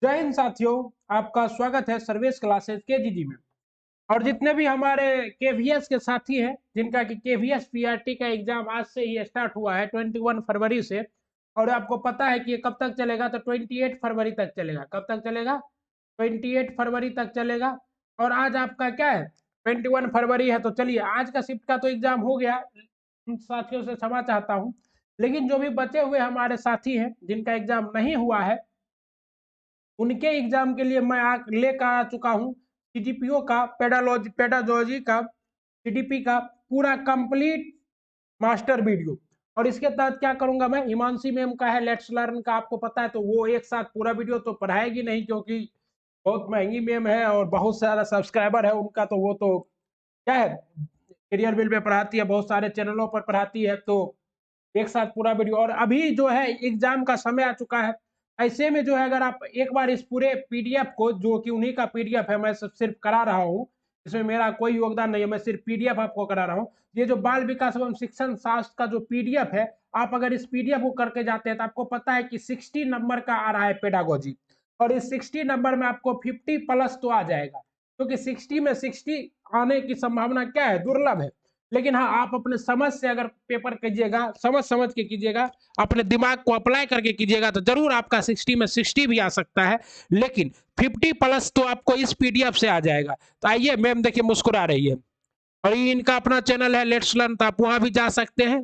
जय हिंद साथियों, आपका स्वागत है सर्वेश क्लासेस केजीजी में। और जितने भी हमारे केवीएस के साथी हैं, जिनका कि केवीएस पीआरटी का एग्जाम आज से ही स्टार्ट हुआ है 21 फरवरी से। और आपको पता है कि ये कब तक चलेगा, तो 28 फरवरी तक चलेगा। कब तक चलेगा? 28 फरवरी तक चलेगा। और आज आपका क्या है, 21 फरवरी है। तो चलिए, आज का शिफ्ट का तो एग्जाम हो गया, साथियों से क्षमा चाहता हूँ। लेकिन जो भी बचे हुए हमारे साथी हैं, जिनका एग्जाम नहीं हुआ है, उनके एग्जाम के लिए मैं लेकर आ चुका हूँ सीजीपीओ का पेडागोजी का सीडीपी का पूरा कंप्लीट मास्टर वीडियो। और इसके तहत क्या करूंगा मैं, हिमांशी मैम का है लेट्स लर्न का, आपको पता है, तो वो एक साथ पूरा वीडियो तो पढ़ाएगी नहीं, क्योंकि बहुत महंगी मैम है और बहुत सारा सब्सक्राइबर है उनका। तो वो तो क्या है, करियर बिल पे पढ़ाती है, बहुत सारे चैनलों पर पढ़ाती है, तो एक साथ पूरा वीडियो। और अभी जो है एग्जाम का समय आ चुका है। ऐसे में जो है, अगर आप एक बार इस पूरे पीडीएफ को, जो कि उन्हीं का पीडीएफ है, मैं सिर्फ करा रहा हूँ, इसमें मेरा कोई योगदान नहीं है, मैं सिर्फ पीडीएफ आपको करा रहा हूँ। ये जो बाल विकास एवं शिक्षण शास्त्र का जो पीडीएफ है, आप अगर इस पीडीएफ को करके जाते हैं तो आपको पता है कि 60 नंबर का आ रहा है पेडागोजी। और इस 60 नंबर में आपको 50 प्लस तो आ जाएगा, क्योंकि 60 में 60 आने की संभावना क्या है, दुर्लभ है। लेकिन हाँ, आप अपने समझ से अगर पेपर कीजिएगा, समझ समझ के कीजिएगा, अपने दिमाग को अप्लाई करके कीजिएगा, तो जरूर आपका 60 में 60 भी आ सकता है। लेकिन 50 प्लस तो आपको इस पीडीएफ से आ जाएगा। तो आइए, मैम देखिए मुस्कुरा रही है, और ये इनका अपना चैनल है लेट्स लर्न, तो आप वहां भी जा सकते हैं।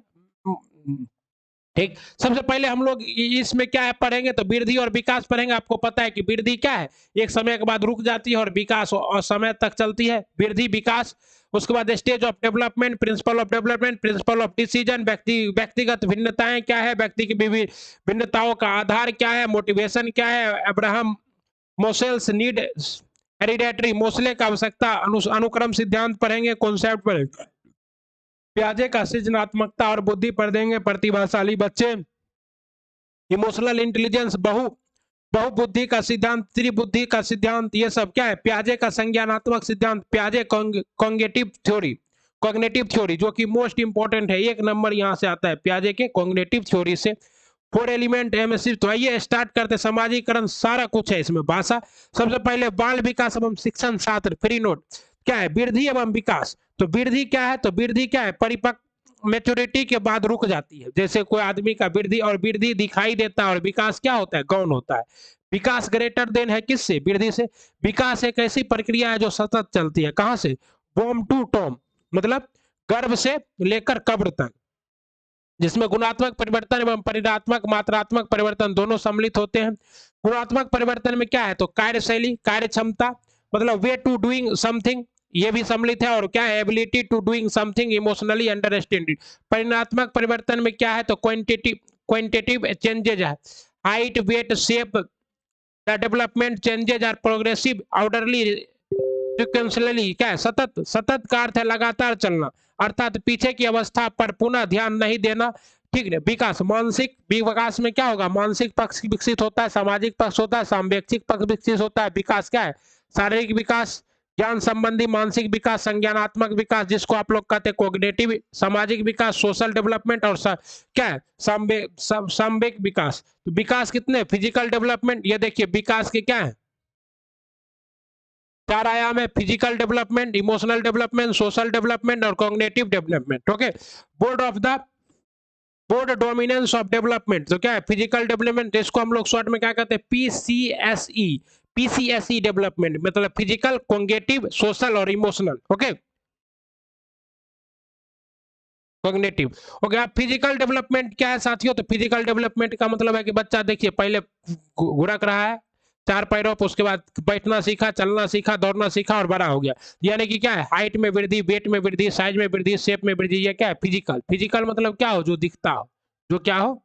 ठीक, सबसे पहले हम लोग इसमें क्या है पढ़ेंगे, तो वृद्धि और विकास पढ़ेंगे। आपको पता है कि वृद्धि क्या है, एक समय के बाद रुक जाती है, और विकास और समय तक चलती है। वृद्धि विकास, उसके बाद stage of development, principle of development, principle of decision, व्यक्तिगत भिन्नताएं क्या है, व्यक्ति की भिन्नताओं का आधार क्या है, मोटिवेशन क्या है, अब्राहम मोसेल्स नीड, हेरिडेटरी, मोसले का आवश्यकता, अनुक्रम सिद्धांत पढ़ेंगे, कॉन्सेप्ट पढ़ेंगे। प्याजे का सृजनात्मकता और बुद्धि पर देंगे, प्रतिभाशाली बच्चे, इमोशनल इंटेलिजेंस, बहुबुद्धि का सिद्धांत, त्रिबुद्धि का सिद्धांत, ये सब क्या है, प्याजे का संज्ञानात्मक सिद्धांत, प्याजे कॉग्निटिव थ्योरी, कॉग्निटिव थ्योरी जो कि मोस्ट इंपॉर्टेंट है, 1 नंबर यहाँ से आता है प्याजे के कॉग्निटिव थ्योरी से। 4 एलिमेंट एमएससी। तो आइए स्टार्ट करते, समाजीकरण सारा कुछ है इसमें, भाषा। सबसे पहले बाल विकास एवं शिक्षण शास्त्र फ्री नोट, क्या है, वृद्धि एवं विकास। तो वृद्धि क्या है, तो वृद्धि क्या है, परिपक्व मेच्योरिटी के बाद रुक जाती है। जैसे कोई आदमी का वृद्धि, और वृद्धि दिखाई देता है, और विकास क्या होता है, गौण होता है। विकास ग्रेटर देन है किससे, वृद्धि से। विकास एक ऐसी प्रक्रिया है जो सतत चलती है, कहां से, बॉम टू टॉम, मतलब गर्भ से लेकर कब्र तक, जिसमें गुणात्मक परिवर्तन एवं परिणात्मक मात्रात्मक परिवर्तन दोनों सम्मिलित होते हैं। गुणात्मक परिवर्तन में क्या है, तो कार्यशैली, कार्य क्षमता, मतलब वे टू डूइंग समथिंग, ये भी सम्मिलित है। और क्या है, ability to doing something emotionally understanded. परिणात्मक परिवर्तन में क्या है, तो क्वांटिटेटिव चेंजेज है, height, weight, shape, the development changes are progressive, orderly, sequentially, क्या है, सतत। सतत का अर्थ है लगातार चलना, अर्थात पीछे की अवस्था पर पुनः ध्यान नहीं देना। ठीक है। विकास, मानसिक विकास में क्या होगा, मानसिक पक्ष विकसित होता है, सामाजिक पक्ष होता है, साम्वेक्षिक पक्ष विकसित होता है। विकास क्या है, शारीरिक विकास, ज्ञान संबंधी मानसिक विकास, संज्ञानात्मक विकास जिसको आप लोग कहते हैं कोग्निटिव, सामाजिक विकास, सोशल डेवलपमेंट, और क्या है, साम्वेक विकास। तो विकास कितने, फिजिकल डेवलपमेंट, ये देखिए विकास के क्या है, 4 आयाम है, physical development, emotional development, social development और cognitive development. Okay. Board of the board dominance of development, तो क्या है, फिजिकल डेवलपमेंट, इसको हम लोग शॉर्ट में क्या कहते हैं, पीसीएसई। पीसीएसई डेवलपमेंट मतलब फिजिकल, कॉग्निटिव, सोशल और इमोशनल। Okay, cognitive. ओके, अब फिजिकल डेवलपमेंट क्या है साथियों, तो फिजिकल डेवलपमेंट का मतलब है कि बच्चा देखिए पहले गुरक रहा है 4 पैरों पर, उसके बाद बैठना सीखा, चलना सीखा, दौड़ना सीखा और बड़ा हो गया। यानी कि क्या है, हाइट में वृद्धि, वेट में वृद्धि, साइज में वृद्धि, शेप में वृद्धि, ये क्या है, फिजिकल। फिजिकल मतलब क्या हो, जो दिखता हो, जो क्या हो,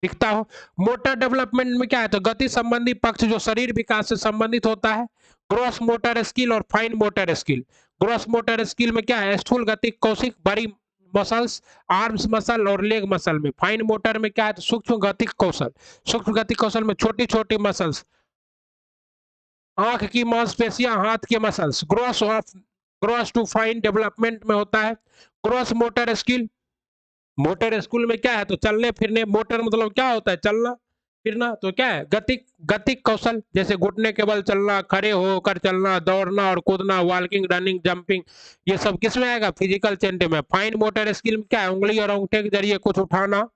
दिखता हो। मोटर डेवलपमेंट में क्या है, तो गति संबंधी पक्ष जो शरीर विकास से संबंधित होता है। ग्रॉस मोटर स्किल और fine motor skill. Gross motor skill में क्या है, स्थूल गति कौशिक, बड़ी मसल्स, आर्म्स मसल और लेग मसल में। फाइन मोटर में क्या है, तो सूक्ष्म गति कौशल। सूक्ष्म गति कौशल में छोटी छोटी मसल्स, आंख की मांसपेशियां, हाथ के muscles. Gross to fine development में होता है। Gross motor skill motor school में क्या है, तो चलने फिरने, मोटर मतलब क्या होता है, चलना फिरना, तो क्या है, गतिक गतिक कौशल, जैसे घुटने के बल चलना, खड़े होकर चलना, दौड़ना और कूदना, वॉकिंग, रनिंग, जंपिंग, ये सब किस में आएगा, फिजिकल चेंज में। फाइन मोटर स्किल में क्या है, उंगली और अंगूठे के जरिए कुछ उठाना,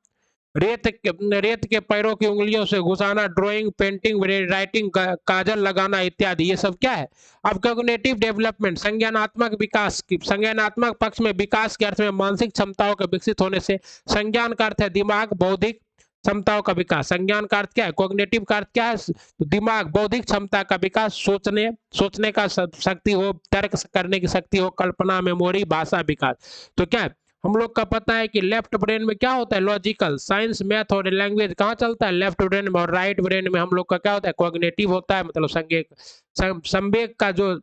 रेत के पैरों की उंगलियों से घुसाना, ड्राइंग, पेंटिंग, राइटिंग, काजल लगाना इत्यादि, ये सब क्या है। अब कॉग्निटिव डेवलपमेंट, संज्ञानात्मक विकास की, संज्ञानात्मक पक्ष में विकास के अर्थ में मानसिक क्षमताओं के विकसित होने से, संज्ञान का अर्थ है दिमाग, बौद्धिक क्षमताओं का विकास, संज्ञान का अर्थ क्या है, कॉग्निटिव का अर्थ क्या है, तो दिमाग, बौद्धिक क्षमता का विकास, सोचने का शक्ति हो, तर्क करने की शक्ति हो, कल्पना, मेमोरी, भाषा विकास। तो क्या है, हम लोग का पता है कि लेफ्ट ब्रेन में क्या होता है, लॉजिकल, साइंस, मैथ और लैंग्वेज कहाँ चलता है, लेफ्ट ब्रेन में, और राइट ब्रेन में हम लोग का क्या होता है, कॉग्निटिव होता है, मतलब संवेग का जो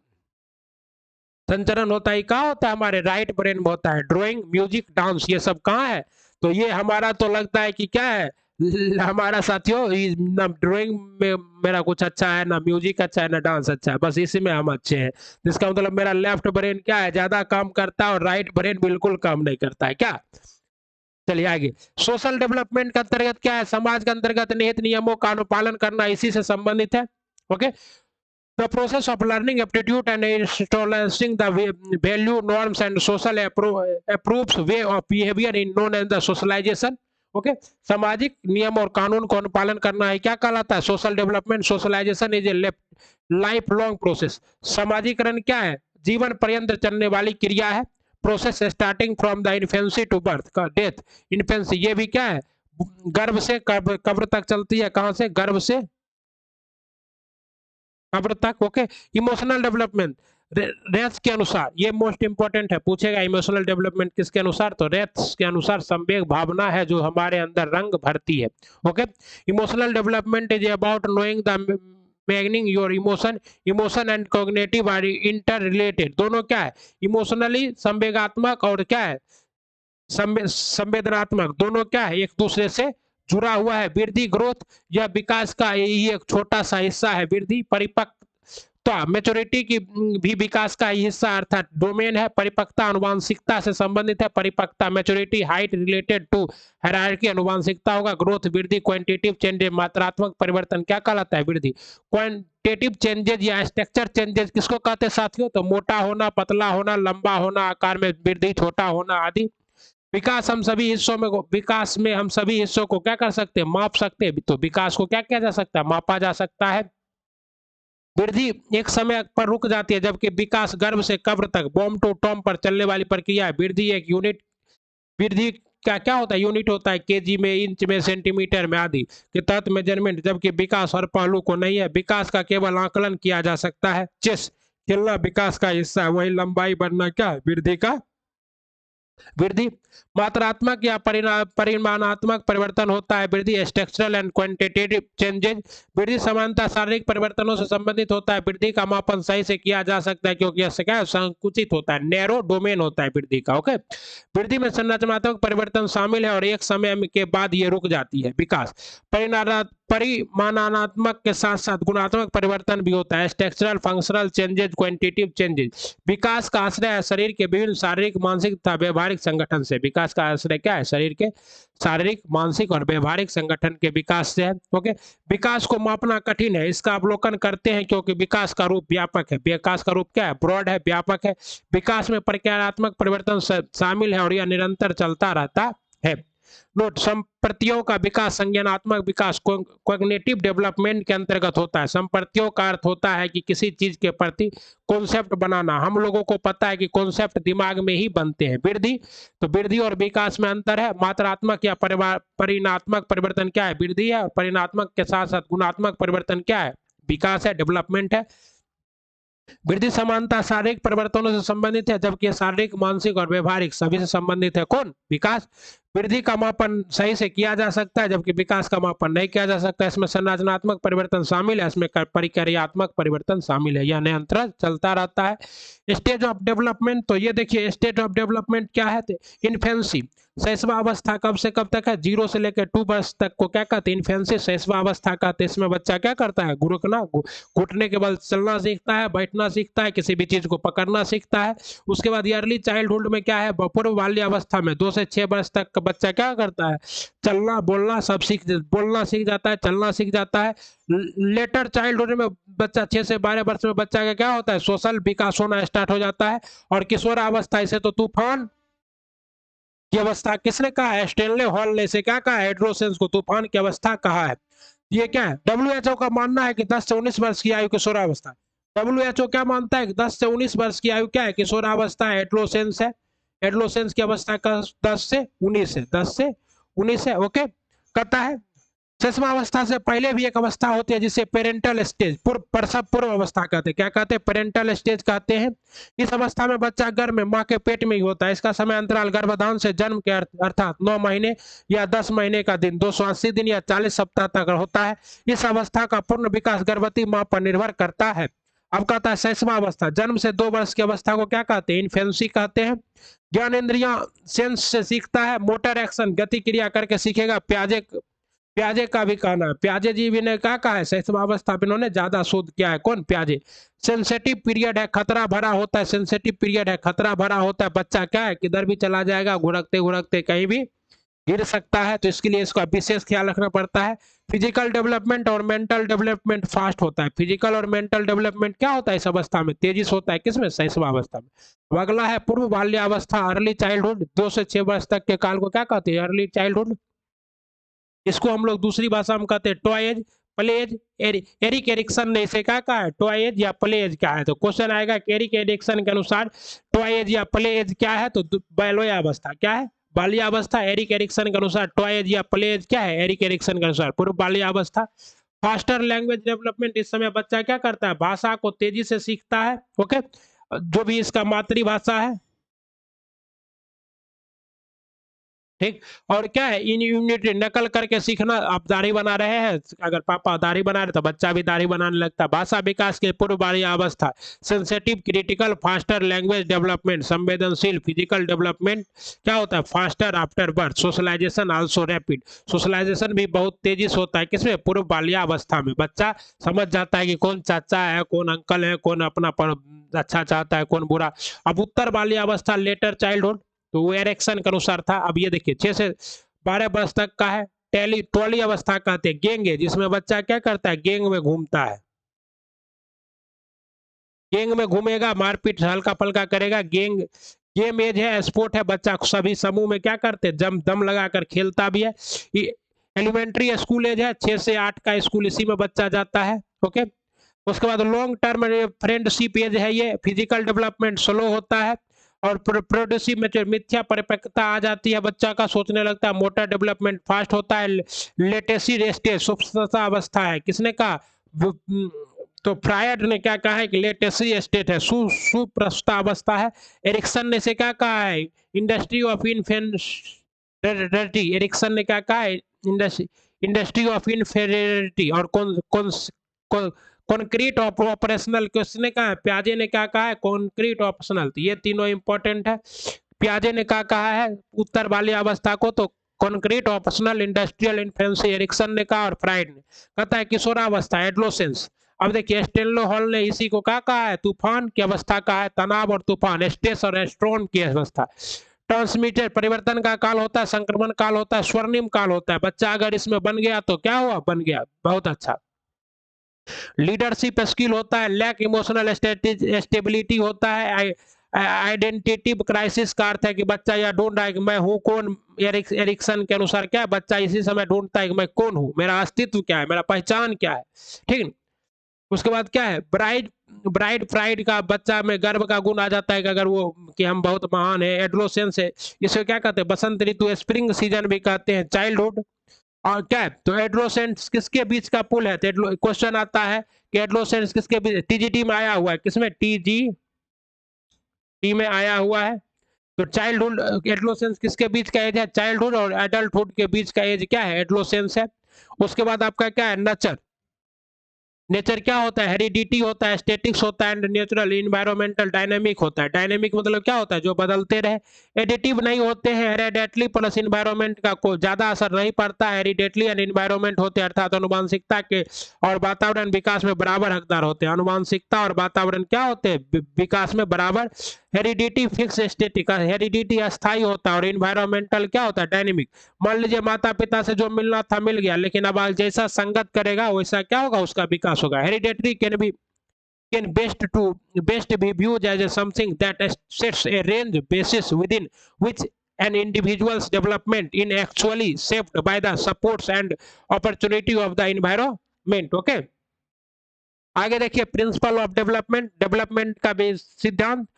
संचरण होता है कहाँ होता है, हमारे राइट ब्रेन में होता है। ड्राइंग, म्यूजिक, डांस, ये सब कहाँ है, तो ये हमारा तो लगता है कि क्या है, हमारा साथियों, ना ड्राइंग में मेरा कुछ अच्छा है, ना म्यूजिक अच्छा है, ना डांस अच्छा है, बस इसी में हम अच्छे हैं। जिसका मतलब मेरा लेफ्ट ब्रेन क्या है, ज्यादा काम करता है, और राइट ब्रेन बिल्कुल काम नहीं करता है क्या। चलिए आगे, सोशल डेवलपमेंट के अंतर्गत क्या है, समाज के अंतर्गत निहित नियमों का अनुपालन करना इसी से संबंधित है। Okay, the process of learning aptitude and installing the value, norms and social approves way of behaviour in known as the socialisation. Okay, सामाजिक नियम और कानून को अनुपालन करना है क्या कहलाता है, social development. Socialization is a life long process, सामाजिकरण क्या है, जीवन पर्यंत चलने वाली क्रिया है। Process starting from the infancy to birth का डेथ, इन्फेंसी ये भी क्या है, गर्भ से कब्र तक चलती है, कहां से, गर्भ से कब्र तक। ओके, इमोशनल डेवलपमेंट रेथ्स के अनुसार, ये मोस्ट इंपॉर्टेंट है, पूछेगा इमोशनल डेवलपमेंट किसके अनुसार, तो रेथ्स के अनुसार संवेग भावना है जो हमारे अंदर रंग भरती है। Okay, emotional development is about knowing the managing your emotion, emotion and cognitive are inter related, दोनों क्या है, इमोशनली संवेगात्मक और क्या है, संवेदनात्मक, दोनों क्या है, एक दूसरे से जुड़ा हुआ है। वृद्धि, ग्रोथ, यह विकास का यही एक छोटा सा हिस्सा है। वृद्धि, परिपक्व, तो मेच्योरिटी की भी विकास का ही हिस्सा अर्थात डोमेन है। परिपक्वता आनुवांशिकता से संबंधित है, परिपक्वता, maturity, height related to hierarchy, आनुवांशिकता होगा। ग्रोथ, वृद्धि, क्वांटिटेटिव चेंजेस, मात्रात्मक परिवर्तन क्या कहलाता है, वृद्धि। क्वांटिटेटिव चेंजेस या स्ट्रक्चर चेंजेस किसको कहते हैं साथियों, तो मोटा होना, पतला होना, लंबा होना, आकार में वृद्धि, छोटा होना आदि। विकास हम सभी हिस्सों में, विकास में हम सभी हिस्सों को क्या कर सकते हैं, माप सकते हैं, तो विकास को क्या किया जा सकता है, मापा जा सकता है। वृद्धि एक समय पर रुक जाती है, जबकि विकास गर्भ से कब्र तक, बॉम टू टॉम पर चलने वाली प्रक्रिया है। वृद्धि एक यूनिट, वृद्धि क्या क्या होता है, यूनिट होता है, केजी में, इंच में, सेंटीमीटर में आदि के तहत मेजरमेंट, जबकि विकास हर पहलू को नहीं है। विकास का केवल आकलन किया जा सकता है। चेस खेलना विकास का हिस्सा है, वही लंबाई बढ़ना क्या है, वृद्धि का। वृद्धि मात्रात्मक या परिमाणात्मक परिवर्तन होता है। वृद्धि स्ट्रक्चरल एंड क्वांटिटेटिव चेंजेस, वृद्धि समानता शारीरिक परिवर्तनों से संबंधित होता है। वृद्धि का मापन सही से किया जा सकता है क्योंकि यह क्या संकुचित होता है, नैरो डोमेन होता है वृद्धि का। ओके, वृद्धि में संरचनात्मक परिवर्तन शामिल है और एक समय के बाद ये रुक जाती है। विकास परिमाणात्मक के साथ साथ गुणात्मक परिवर्तन भी होता है, structural, functional changes, quantitative changes. विकास का आश्रय है शरीर के विभिन्न शारीरिक, मानसिक तथा व्यवहारिक संगठन से। विकास का आश्रय क्या है, शरीर के शारीरिक, मानसिक और व्यवहारिक संगठन के विकास से है। ओके, विकास को मापना कठिन है, इसका अवलोकन करते हैं क्योंकि विकास का रूप व्यापक है। विकास का रूप क्या है, ब्रॉड है, व्यापक है। विकास में प्रक्रियात्मक परिवर्तन शामिल है और यह निरंतर चलता रहता है। नोट, संप्रतियों का विकास संज्ञानात्मक विकास कॉग्निटिव डेवलपमेंट के अंतर्गत होता है। संप्रतियों का अर्थ होता है कि किसी चीज के प्रति कॉन्सेप्ट बनाना। हम लोगों को पता है कि कॉन्सेप्ट दिमाग में ही बनते हैं। वृद्धि, तो वृद्धि और विकास में अंतर है। मात्रात्मक या परिणात्मक परिवर्तन क्या है, वृद्धि है, और परिणात्मक के साथ साथ गुणात्मक परिवर्तन क्या है, विकास है, डेवलपमेंट है। वृद्धि समानता शारीरिक परिवर्तनों से संबंधित है, जबकि शारीरिक, मानसिक और व्यवहारिक सभी से संबंधित है कौन, विकास। वृद्धि का मापन सही से किया जा सकता है जबकि विकास का मापन नहीं किया जा सकता। इसमें संरचनात्मक परिवर्तन शामिल है, इसमें परिक्रियात्मक परिवर्तन शामिल है, यह निरंतर चलता रहता है। स्टेज ऑफ डेवलपमेंट, तो ये देखिए स्टेज ऑफ डेवलपमेंट क्या है, इन्फेंसी शैशवा अवस्था कब से कब तक है, 0 से लेकर 2 वर्ष तक को क्या कहते हैं, इन्फेंसी शैशवा अवस्था कहते हैं। इसमें बच्चा क्या करता है, घुटने के बल चलना सीखता है, बैठना सीखता है, किसी भी चीज को पकड़ना सीखता है। उसके बाद अर्ली चाइल्डहुड में क्या है, पूर्व बाल्यावस्था में 2 से 6 वर्ष तक बच्चा क्या करता है, चलना बोलना सब बोलना सीख जाता है, चलना सीख जाता है। लेटर चाइल्डहुड में बच्चा 6 से 12 वर्ष में बच्चा का क्या होता है, सोशल विकास होना स्टार्ट हो जाता है। और किशोरावस्था, इसे तो तूफान की अवस्था किसने कहा है, स्टेनले हॉल ने इसे क्या कहा है, एड्रोसेंस को तूफान की अवस्था कहा है। ये क्या है, WHO का मानना है कि 10 से 19 वर्ष की आयु किशोरावस्था। WHO क्या मानता है कि 10 से 19 वर्ष की आयु क्या है, किशोरावस्था है, एडोलेसेंस है। एडोलेसेंस की अवस्था का 10 से 19 है, 10 से 19 है। ओके, कहता है शिशुअवस्था से पहले भी एक अवस्था होती है जिसे पेरेंटल स्टेज, प्रसव पूर्व अवस्था कहते हैं। क्या कहते हैं, पेरेंटल स्टेज कहते हैं। इस अवस्था में बच्चा गर्भ में माँ के पेट में ही होता है। इसका समय अंतराल गर्भधान से जन्म के अर्थात 9 महीने या 10 महीने का दिन, 280 दिन या 40 सप्ताह तक होता है। इस अवस्था का पूर्ण विकास गर्भवती माँ पर निर्भर करता है। अब कहता है शिशुअवस्था, जन्म से 2 वर्ष की अवस्था को क्या कहते हैं, इन्फेंसी कहते हैं। ज्ञानेंद्रियां सेंस से सीखता है, मोटर एक्शन गति क्रिया करके सीखेगा। प्याजे का भी कहना है, प्याजे जी भी ने क्या कहा है, शिशुअवस्था में इन्होंने ज्यादा शोध किया है। कौन, प्याजे। सेंसिटिव पीरियड है, खतरा भरा होता है, सेंसिटिव पीरियड है, खतरा भरा होता है। बच्चा क्या है, किधर भी चला जाएगा, घुड़कते घुड़कते कहीं भी गिर सकता है, तो इसके लिए इसका विशेष ख्याल रखना पड़ता है। फिजिकल डेवलपमेंट और मेंटल डेवलपमेंट फास्ट होता है। फिजिकल और मेंटल डेवलपमेंट क्या होता है, इस अवस्था में तेजी से होता है। किसमें, शिशुअवस्था में। अब अगला है पूर्व बाल्यावस्था, अर्ली चाइल्डहुड। 2 से 6 वर्ष तक के काल को क्या कहते हैं, अर्ली चाइल्डहुड। इसको हम लोग दूसरी भाषा में कहते हैं toy age, play age. Erik Erikson ने इसे क्या कहा है, टॉय एज या प्ले एज क्या है। तो क्वेश्चन आएगा कि एरिक एरिक्सन के अनुसार टॉय एज या प्ले एज क्या है, तो बाल्यावस्था क्या है, बाल्यावस्था। एरिक एरिक्सन के अनुसार टॉय एज या प्ले एज क्या है, एरिक एरिक्सन के अनुसार पूर्व बाल्यावस्था। फास्टर लैंग्वेज डेवलपमेंट, इस समय बच्चा क्या करता है, भाषा को तेजी से सीखता है। ओके, जो भी इसका मातृभाषा है, ठीक। और क्या है, इन यूनिट नकल करके सीखना। आप दाढ़ी बना रहे हैं, अगर पापा दाढ़ी बना रहे तो बच्चा भी दाढ़ी बनाने लगता है। भाषा विकास के पूर्व बाल्यावस्था, sensitive, critical, faster language development, संवेदनशील, फिजिकल डेवलपमेंट क्या होता है, faster after birth. Socialisation also rapid, socialisation भी बहुत तेजी से होता है। किसमें, पूर्व बाल्यावस्था में। बच्चा समझ जाता है कि कौन चाचा है, कौन अंकल है, कौन अपना पर अच्छा चाहता है, कौन बुरा। अब उत्तर बाल्यावस्था, लेटर चाइल्डहुड, तो वो एरिक्सन के अनुसार था। अब ये देखिए 6 से 12 वर्ष तक का है, टॉली अवस्था कहते हैं। गेंग है, जिसमें बच्चा क्या करता है, गेंग में घूमता है। गेंग में घूमेगा, मारपीट हल्का फल्का करेगा। गेम एज है, स्पोर्ट है, बच्चा सभी समूह में क्या करते हैं, दम लगाकर खेलता भी है। एलिमेंट्री स्कूल एज है, 6 से 8 का स्कूल, इसी में बच्चा जाता है। ओके, उसके बाद लॉन्ग टर्म फ्रेंडशिप एज है, ये फिजिकल डेवलपमेंट स्लो होता है। और प्रोड्यूसिव में मिथ्या परिपक्वता आ जाती है, बच्चा का सोचने लगता है। मोटर डेवलपमेंट फास्ट होता है। लेटेसी स्टेज, सुप्तता अवस्था है, किसने कहा, तो फ्रायड ने क्या कहा है कि लेटेसी स्टेट है, सुप्रस्ता अवस्था है। एरिक्सन ने से क्या कहा है, इंडस्ट्री ऑफ इन्फेरिटी। एरिक्सन ने क्या कहा है, इंडस्ट्री ऑफ इन्फेरिटी। और कौन कौन कॉन्क्रीट ऑपरेशनल, किसने कहा है, प्याजे ने क्या कहा है, कॉन्क्रीट ऑपरेशनल। तो ये तीनों इंपॉर्टेंट है। प्याजे ने क्या कहा है उत्तर बाल्यावस्था को, तो concrete operational, industrial infancy. Erikson ने कहा और फ्राइड ने कहता है किशोरावस्था, एडोलेसेंस। अब देखिए स्टेनलो हॉल ने इसी को क्या कहा है, तूफान की अवस्था कहा है, तनाव और तूफान, स्ट्रेस और स्ट्रोम की अवस्था। ट्रांसमीटर, परिवर्तन का काल होता है, संक्रमण काल होता है, स्वर्णिम काल होता है। बच्चा अगर इसमें बन गया तो क्या हुआ, बन गया, बहुत अच्छा। लीडरशिप स्किल होता है, लैक इमोशनल स्टेबिलिटी होता है। आइडेंटिटी क्राइसिस का अर्थ है कि बच्चा यह ढूंढ रहा है कि मैं हूँ कौन। एरिक्सन के अनुसार क्या है, बच्चा इसी समय ढूंढता है कि मैं कौन हूँ, मेरा अस्तित्व क्या है, मेरा पहचान क्या है। ठीक। उसके बाद क्या है, ब्राइड प्राइड का, बच्चा में गर्व का गुण आ जाता है कि अगर वो कि हम बहुत महान है। एडोलेसेंस है, इसे क्या कहते हैं, बसंत ऋतु, स्प्रिंग सीजन भी कहते हैं। चाइल्डहुड और क्या है, तो एडोलेसेंस किसके बीच का पुल है, तो क्वेश्चन आता है कि एडोलेसेंस किसके बीच, टीजीटी में आया हुआ है, किसमें, टी में आया हुआ है। तो चाइल्डहुड, एडोलेसेंस किसके बीच का एज है, चाइल्डहुड, और एडल्टहुड के बीच का एज क्या है, एडोलेसेंस है। उसके बाद आपका क्या है, नचर। नेचर क्या होता है, हेरिडिटी होता है, स्टैटिक्स होता है एंड नेचुरल, इन्वायरमेंटल डायनेमिक होता है। डायनेमिक मतलब क्या होता है, जो बदलते रहे। एडिटिव नहीं होते हैं, हेरिडेटली प्लस इन्वायरमेंट का कोई ज्यादा असर नहीं पड़ता है। हेरिडेटली एंड इन्वायरमेंट होते हैं अर्थात अनुवांशिकता के और वातावरण विकास में बराबर हकदार होते हैं। अनुवांशिकता और वातावरण क्या होते हैं, विकास में बराबर। हेरिडिटी फिक्स स्टेटिक, हेरिडिटी अस्थाई होता है और इन्वायरमेंटल क्या होता है, डायनेमिक। मान लीजिए माता पिता से जो मिलना था मिल गया, लेकिन अब जैसा संगत करेगा वैसा क्या होगा, उसका विकास होगा। Hereditary can best be viewed as a something that sets a range basis within which an individual's development in actually shaped by the supports and opportunity of the environment. Okay, आगे देखिए प्रिंसिपल ऑफ डेवलपमेंट, डेवलपमेंट का भी सिद्धांत।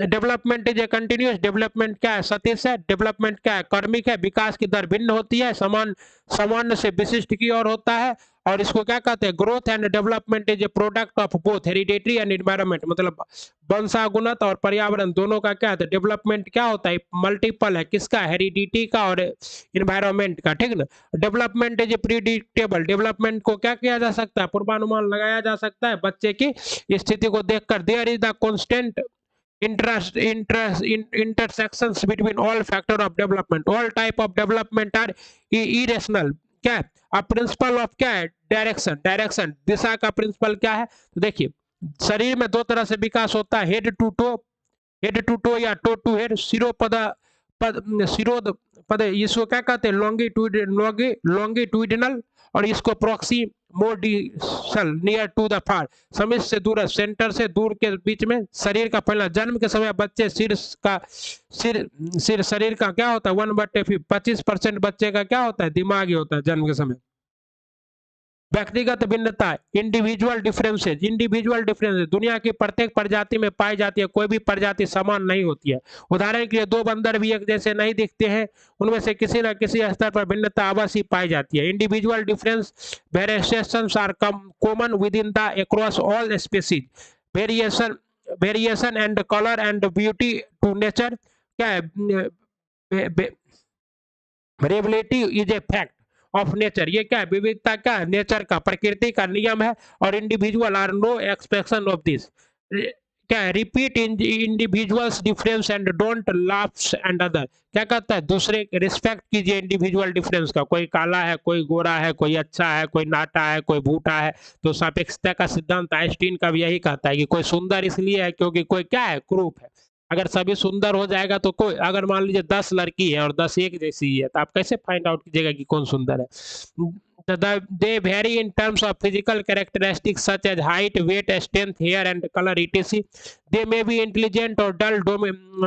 Development is a continuous, development क्या है, सतीश है। Development क्या है, क्रमिक है। विकास की दर भिन्न होती है, सामान्य से विशिष्ट की ओर होता है। और इसको क्या कहते हैं, growth and development is a product of both hereditary and environment, मतलब वंशागुणत और पर्यावरण दोनों का क्या है। डेवलपमेंट क्या होता है, मल्टीपल है, किसका, हेरिडिटी का और एनवायरनमेंट का, ठीक ना। डेवलपमेंट इज प्रिडिक्टेबल, डेवलपमेंट को क्या किया जा सकता है, पूर्वानुमान लगाया जा सकता है बच्चे की स्थिति को देखकर। There is the constant intersections between all factor of development, all type of development are irrational। क्या है, अब प्रिंसिपल ऑफ क्या है, डायरेक्शन, डायरेक्शन दिशा का प्रिंसिपल क्या है। तो देखिए शरीर में दो तरह से विकास होता है, हेड टू टो या टो टू हेड। सिरोपद सिरोद पद, इसको क्या कहते हैं, लॉन्गिट्यूडिनल, और इसको प्रोक्सीमोडियल, नियर टू द फार, समीप से दूर, सेंटर से दूर के बीच में। शरीर का फैलना, जन्म के समय बच्चे सिर शरीर का क्या होता है, 1/5, 25% बच्चे का क्या होता है, दिमाग ही होता है जन्म के समय। व्यक्तिगत भिन्नता, इंडिविजुअल डिफरेंसेज, इंडिविजुअल डिफरेंसेज दुनिया की प्रत्येक प्रजाति में पाई जाती है, कोई भी प्रजाति समान नहीं होती है। उदाहरण के लिए दो बंदर भी एक जैसे नहीं दिखते हैं, उनमें से किसी न किसी स्तर पर भिन्नता अवश्य पाई जाती है। Individual difference variations are common within the across all species. Variation variation and colour and beauty to nature, क्या है, variability is a fact of nature, ये क्या है, विविधता क्या है, नेचर का, प्रकृति का नियम है। और individual are no expression of this, क्या है, repeat individuals difference and don't laughs and other, क्या कहता है, दूसरे रिस्पेक्ट कीजिए इंडिविजुअल डिफरेंस का। कोई काला है, कोई गोरा है, कोई अच्छा है, कोई नाटा है, कोई भूटा है। तो सापेक्षता का सिद्धांत आइंस्टीन का भी यही कहता है कि कोई सुंदर इसलिए है क्योंकि कोई क्या है, ग्रुप है। अगर सभी सुंदर हो जाएगा तो कोई, अगर मान लीजिए 10 लड़की है और 10 एक जैसी है, तो आप कैसे फाइंड आउट कीजिएगा कि कौन सुंदर है। They vary in terms of physical characteristics such as height, weight, strength, hair, and color, etc. They may be intelligent or dull,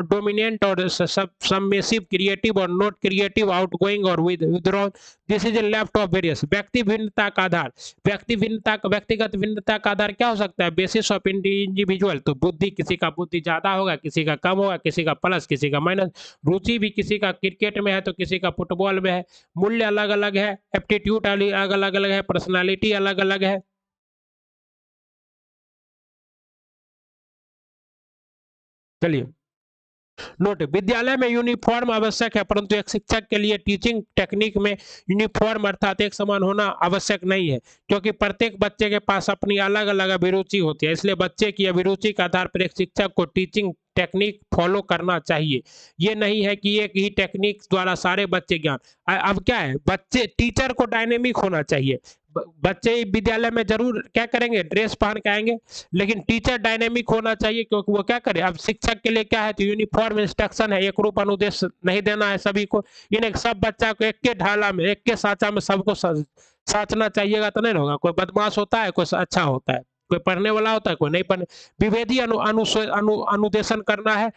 dominant or submissive, creative or not creative, outgoing or withdrawn. This is a left of various. व्यक्ति भिन्नता का आधार, व्यक्तिगत भिन्नता का आधार क्या हो सकता है, बेसिस ऑफ इंडिविजुअल। तो बुद्धि, किसी का बुद्धि ज्यादा होगा, किसी का कम होगा, किसी का प्लस, किसी का माइनस। रुचि भी किसी का क्रिकेट में है तो किसी का फुटबॉल में है। मूल्य अलग अलग है, एप्टीट्यूड अलग अलग है, पर्सनालिटी अलग अलग है। चलिए नोट, विद्यालय में यूनिफॉर्म आवश्यक है, परंतु एक शिक्षक के लिए टीचिंग टेक्निक में यूनिफॉर्म अर्थात एक समान होना आवश्यक नहीं है, क्योंकि प्रत्येक बच्चे के पास अपनी अलग अलग अभिरुचि होती है। इसलिए बच्चे की अभिरुचि के आधार पर एक शिक्षक को टीचिंग टेक्निक फॉलो करना चाहिए। ये नहीं है कि एक ही टेक्निक द्वारा सारे बच्चे ज्ञान। अब क्या है, बच्चे, टीचर को डायनेमिक होना चाहिए। बच्चे विद्यालय में जरूर क्या करेंगे, ड्रेस पहन के आएंगे, लेकिन टीचर डायनेमिक होना चाहिए, क्योंकि वो क्या करे। अब शिक्षक के लिए क्या है, तो यूनिफॉर्म इंस्ट्रक्शन है, एक रूप अनुदेश नहीं देना है सभी को। इन्हें सब बच्चा को एक के ढाला में, एक के साचा में सबको साचना चाहिएगा तो नहीं होगा। कोई बदमाश होता है, कोई अच्छा होता है, कोई पढ़ने वाला होता है, कोई नहीं पढ़ने। विभेदी अनुदेशन करना है।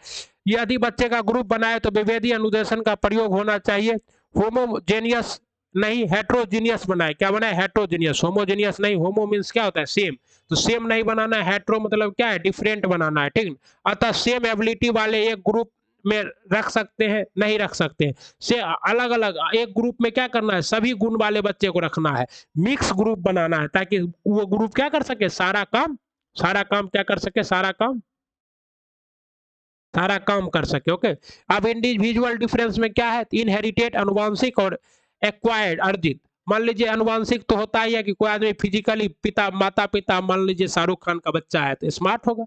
यदि बच्चे का ग्रुप बनाए तो विभेदी अनुदेशन का प्रयोग होना चाहिए। होमोजेनियस नहीं, हेट्रोजीनियस बनाए। क्या बनाए, हेट्रोजीनियस, होमोजीनियस नहीं। होमो मींस क्या होता है, सेम, तो सेम नहीं बनाना है। हेट्रो मतलब क्या है, डिफरेंट बनाना है, ठीक। अतः सेम एबिलिटी वाले एक ग्रुप में रख सकते हैं, नहीं रख सकते हैं। से अलग अलग एक ग्रुप में क्या करना है, सभी गुण वाले बच्चे को रखना है। मिक्स ग्रुप बनाना है ताकि वो ग्रुप क्या कर सके, सारा काम क्या कर सके, सारा काम कर सके। ओके, अब इंडिविजुअल डिफरेंस में क्या है, इनहेरिटेड अनुवांशिक और एक्वायर्ड अर्जित। मान लीजिए अनुवांशिक तो होता ही है कि कोई आदमी फिजिकली पिता माता पिता मान लीजिए शाहरुख खान का बच्चा है तो स्मार्ट होगा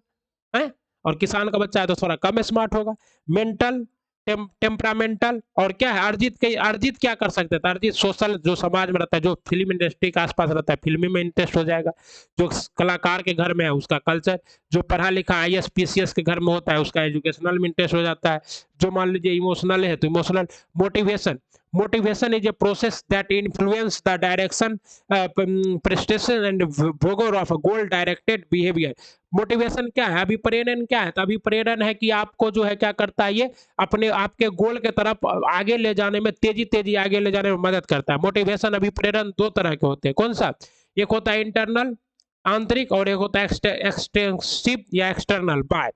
है, और किसान का बच्चा है तो थोड़ा कम स्मार्ट होगा। मेंटल, टेम्परामेंटल, और क्या है अर्जित के, अर्जित क्या कर सकते हैं, अर्जित सोशल, जो समाज में रहता है, जो फिल्म इंडस्ट्री के आसपास रहता है, फिल्मी में इंटरेस्ट हो जाएगा। जो कलाकार के घर में है उसका कल्चर, जो पढ़ा लिखा IAS PCS के घर में होता है उसका एजुकेशनल में इंटरेस्ट हो जाता है। जो मान लीजिए इमोशनल है तो emotional. Motivation, motivation is a process that influence the direction, prestation and vigor of a goal directed behavior। Motivation क्या है, अभिप्रेरण क्या है, तो अभिप्रेरण है कि आपको जो है क्या करता है, ये अपने आपके गोल के तरफ आगे ले जाने में, तेजी तेजी आगे ले जाने में मदद करता है। मोटिवेशन अभिप्रेरण दो तरह के होते हैं, कौन सा, एक होता है इंटरनल आंतरिक, और एक होता है एक्सटेंसिव या एक्सटर्नल बाय।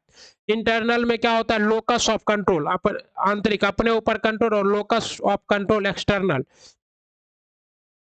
इंटरनल में क्या होता है, लोकस ऑफ कंट्रोल, आंतरिक अपने ऊपर कंट्रोल, और लोकस ऑफ कंट्रोल एक्सटर्नल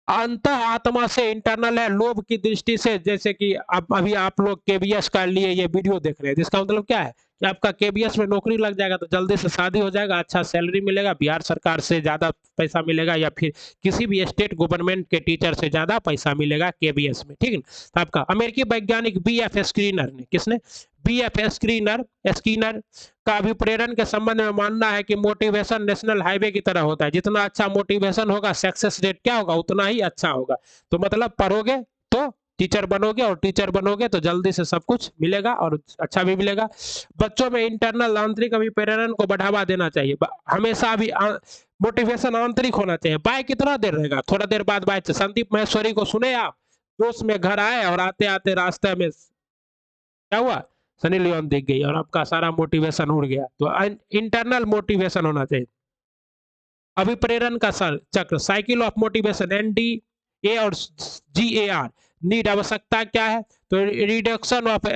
अंत आत्मा से। इंटरनल है लोभ की दृष्टि से, जैसे कि अब अभी आप लोग KBS का लिए ये वीडियो देख रहे हैं, जिसका मतलब क्या है कि आपका KBS में नौकरी लग जाएगा तो जल्दी से शादी हो जाएगा, अच्छा सैलरी मिलेगा, बिहार सरकार से ज्यादा पैसा मिलेगा, या फिर किसी भी स्टेट गवर्नमेंट के टीचर से ज्यादा पैसा मिलेगा KBS में, ठीक है। तो आपका अमेरिकी वैज्ञानिक BF स्क्रीनर ने, किसने, BF स्कीनर का अभिप्रेरण के संबंध में मानना है कि मोटिवेशन नेशनल हाईवे की तरह होता है, जितना अच्छा मोटिवेशन होगा सक्सेस रेट क्या होगा उतना ही अच्छा होगा। तो मतलब पढ़ोगे तो टीचर बनोगे, और टीचर बनोगे तो जल्दी से सब कुछ मिलेगा और अच्छा भी मिलेगा। बच्चों में इंटरनल आंतरिक अभिप्रेरण को बढ़ावा देना चाहिए, हमेशा भी मोटिवेशन आंतरिक होना चाहिए। बाय कितना देर रहेगा, थोड़ा देर बाद बाय। संदीप महेश्वरी को सुने आप, दोस्त में घर आए और आते आते रास्ते में क्या हुआ, सनी लियोन दिख गई और आपका सारा मोटिवेशन उड़ गया। तो इंटरनल मोटिवेशन होना चाहिए। अभिप्रेरण का चक्र, साइकिल ऑफ मोटिवेशन, NDA और GAR। नीड आवश्यकता क्या है, तो रिडक्शन ऑफ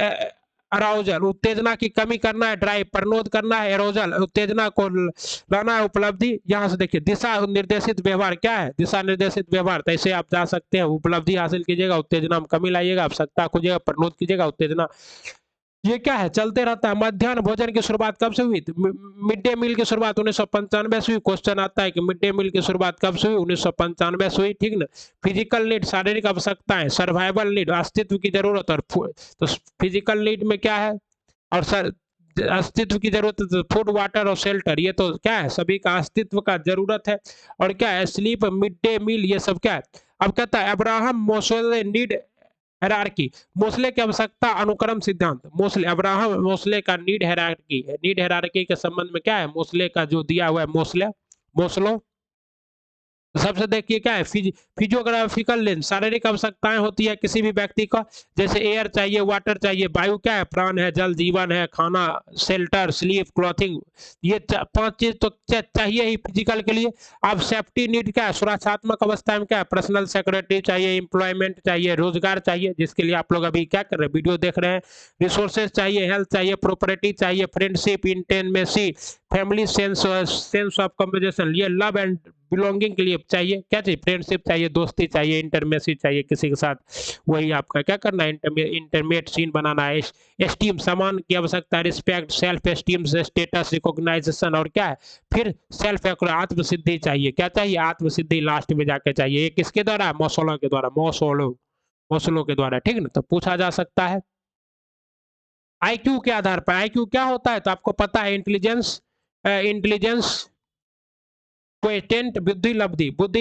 अराउजल, उत्तेजना की कमी करना है, ड्राइव प्रनोद करना है, एरोजल उत्तेजना को लाना है, उपलब्धि। यहाँ से देखिए दिशा निर्देशित व्यवहार क्या है, दिशा निर्देशित व्यवहार, तो ऐसे आप जा सकते हैं, उपलब्धि हासिल कीजिएगा, उत्तेजना में कमी लाइएगा, आवश्यकता खोजिएगा, प्रनोद कीजिएगा, उत्तेजना। ये क्या है, चलते रहता है। मध्याह्न भोजन की शुरुआत कब से हुई, मिड डे मील की शुरुआत 1995 से हुई। क्वेश्चन आता है कि मिड डे मील की शुरुआत कब से हुई, 1995 से हुई, ठीक ना। फिजिकल नीड, शारीरिक आवश्यकताएं, सर्वाइवल नीड, अस्तित्व की जरूरत, और तो फिजिकल नीड में क्या है, और सर अस्तित्व की जरूरत, फूड वाटर और शेल्टर, ये तो क्या है सभी का अस्तित्व का जरूरत है। और क्या है, स्लीप, मिड डे मील, ये सब क्या है। अब कहता है Abraham Maslow need hierarchy, Maslow की आवश्यकता अनुक्रम सिद्धांत। मोस्ले, अब्राहम मोस्ले का नीड हायरार्की है। नीड हायरार्की के संबंध में क्या है, मोस्ले का जो दिया हुआ है, मोस्लो। सबसे देखिए क्या है, फिजियोग्राफिकल लेंस, शारीरिक आवश्यकताएं होती है किसी भी व्यक्ति का, जैसे एयर चाहिए, वाटर चाहिए, वायु क्या है, प्राण है, जल जीवन है, खाना, शेल्टर, स्लीप, क्लॉथिंग, ये 5 चीज तो चाहिए ही फिजिकल के लिए। अब सेफ्टी नीड क्या है, सुरक्षात्मक अवस्था में क्या है, पर्सनल सिक्योरिटी चाहिए, एम्प्लॉयमेंट चाहिए, रोजगार चाहिए, जिसके लिए आप लोग अभी क्या कर रहे हैं, वीडियो देख रहे हैं। रिसोर्सेज चाहिए, हेल्थ चाहिए, प्रॉपर्टी चाहिए, friendship, intimacy, family, sense of communication, ये लव एंड बिलोंगिंग के लिए चाहिए, क्या चाहिए, फ्रेंडशिप चाहिए, दोस्ती चाहिए, इंटरमेसी चाहिए किसी के साथ, वही आपका क्या करना है, इंटरमेट सीन बनाना है। एस्टीम, समान की आवश्यकता, respect, self esteem, status, recognition, और क्या है, फिर सेल्फ आत्मसिद्धि चाहिए, क्या चाहिए, आत्मसिद्धि लास्ट में जाके चाहिए। ये किसके द्वारा, मौसोलो के द्वारा, मौसोलो के द्वारा, ठीक है ना। तो पूछा जा सकता है IQ के आधार पर। IQ क्या होता है, तो आपको पता है, इंटेलिजेंस क्वेटेंट, बुद्धि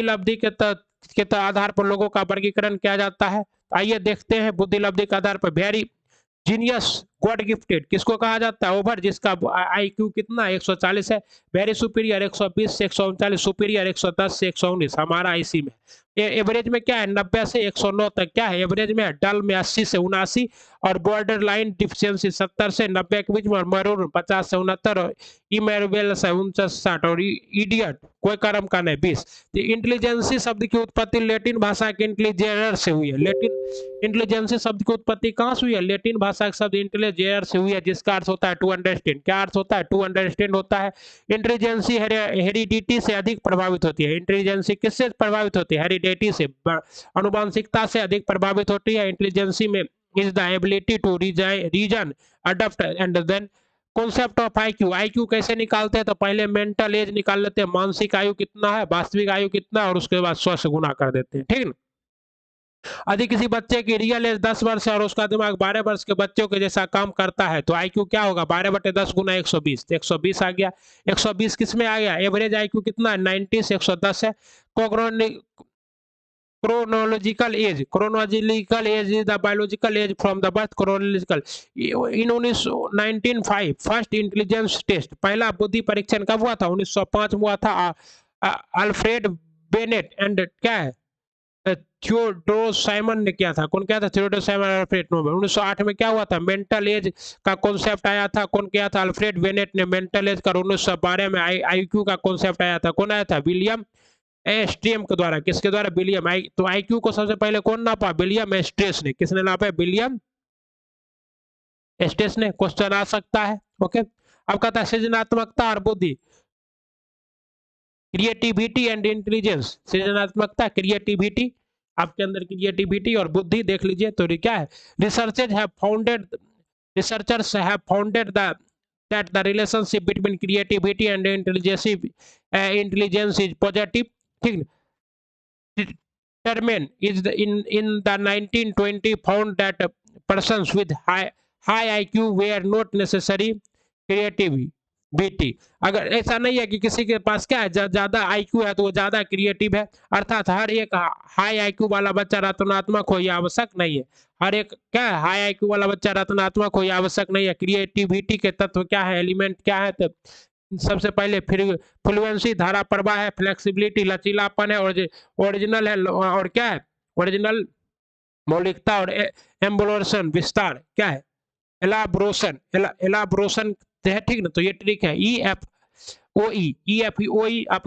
लब्धि के आधार पर लोगों का वर्गीकरण किया जाता है। आइए देखते हैं बुद्धि लब्धि के आधार पर। वेरी जीनियस, गॉड गिफ्टेड किसको कहा जाता है, ओवर जिसका IQ कितना 140 है। वेरी सुपीरियर 120 से 139, सुपीरियर 110 से 119, हमारा इसी में। एवरेज में क्या है, 90 से 109 तक क्या है एवरेज में। डल में 80 से 79, और बॉर्डर लाइन डिफिशियंसी 70 से 90 के बीच में, और मरून 50 से 69, और इमेरवेल से 59-60, और इडियट कोई कर्म का नहीं 20। तो इंटेलिजेंसी शब्द की उत्पत्ति लेटिन भाषा के इंटेलिजेंस से हुई है। इंटेलिजेंसी शब्द की उत्पत्ति कहाँ से हुई है, लेटिन भाषा के शब्द इंटेलिजेंस से हुई है, जिसका अर्थ होता है टू अंडरस्टैंड। क्या अर्थ होता है, टू अंडरस्टैंड होता है। इंटेलिजेंसी हेरिडिटी से अधिक प्रभावित होती है। इंटेलिजेंसी किससे प्रभावित होती है, हेरिडिटी से, अनुवांशिकता से अधिक प्रभावित होती है। इंटेलिजेंसी में is the ability to reason, adopt and then concept of IQ, IQ कैसे निकालते हैं? तो पहले मेंटल एज निकाल लेते हैं, मानसिक आयु कितना है, वास्तविक आयु कितना है, और उसके बाद 100 से गुना कर देते हैं, ठीक है ना। यदि किसी बच्चे की रियल एज 10 वर्ष है और उसका दिमाग 12 वर्ष के बच्चों के जैसा काम करता है, तो आईक्यू क्या होगा? 12/10 गुना 120, तो 120 आ गया। 120 किस में आ गया? एवरेज आईक्यू कितना है? 90 से 110 है। Chronological age is the biological age from the birth. Chronological in 1905 first intelligence test, पहला बुद्धि परीक्षण कब हुआ था? 1905 में हुआ था। अल्फ्रेड बेनेट एंड क्या है, थियोडोरस साइमन ने किया था। कौन किया था? Theodorus Simon, Alfred Nobel. 1908 में क्या हुआ था? मेंटल एज का कॉन्सेप्ट आया था। कौन किया था? अल्फ्रेड बेनेट ने मेंटल एज का। 1912 में आईक्यू का कॉन्सेप्ट आया था। कौन आया था? विलियम एस्ट्रेम के द्वारा। किसके द्वारा? विलियम। तो आईक्यू को सबसे पहले कौन नापा? विलियम एस्ट्रेस ने। किसने नापा? विलियम एस्ट्रेस ने। क्वेश्चन आ सकता है, ओके। अब कहता है सृजनात्मकता और बुद्धि, क्रिएटिविटी एंड इंटेलिजेंस। सृजनात्मकता, क्रिएटिविटी, आपके अंदर क्रिएटिविटी और बुद्धि देख लीजिए। तो क्या है? Researchers have founded the that the relationship between creativity and intelligence is positive, ठीक। Terman is in the 1920 found that persons with high IQ were not necessary creativity। अगर ऐसा नहीं है कि किसी के पास क्या है, ज्यादा आईक्यू है तो वो ज्यादा क्रिएटिव है, अर्थात हर एक हाई आईक्यू वाला बच्चा रचनात्मक हो, यह आवश्यक नहीं है। हर एक क्या है, हाई आईक्यू वाला बच्चा रचनात्मक हो, यह आवश्यक नहीं है। क्रिएटिविटी के तत्व क्या है, एलिमेंट क्या है? तो सबसे पहले फ्लुएंसी, धारा प्रवाह है, फ्लेक्सिबिलिटी, लचीलापन है, और ओरिजिनल है, और क्या है? ओरिजिनल, मौलिकता, और एम्बोलोरेशन, विस्तार, क्या है? एलाब्रोशन है, ठीक ना। तो ये ट्रिक है। ई आप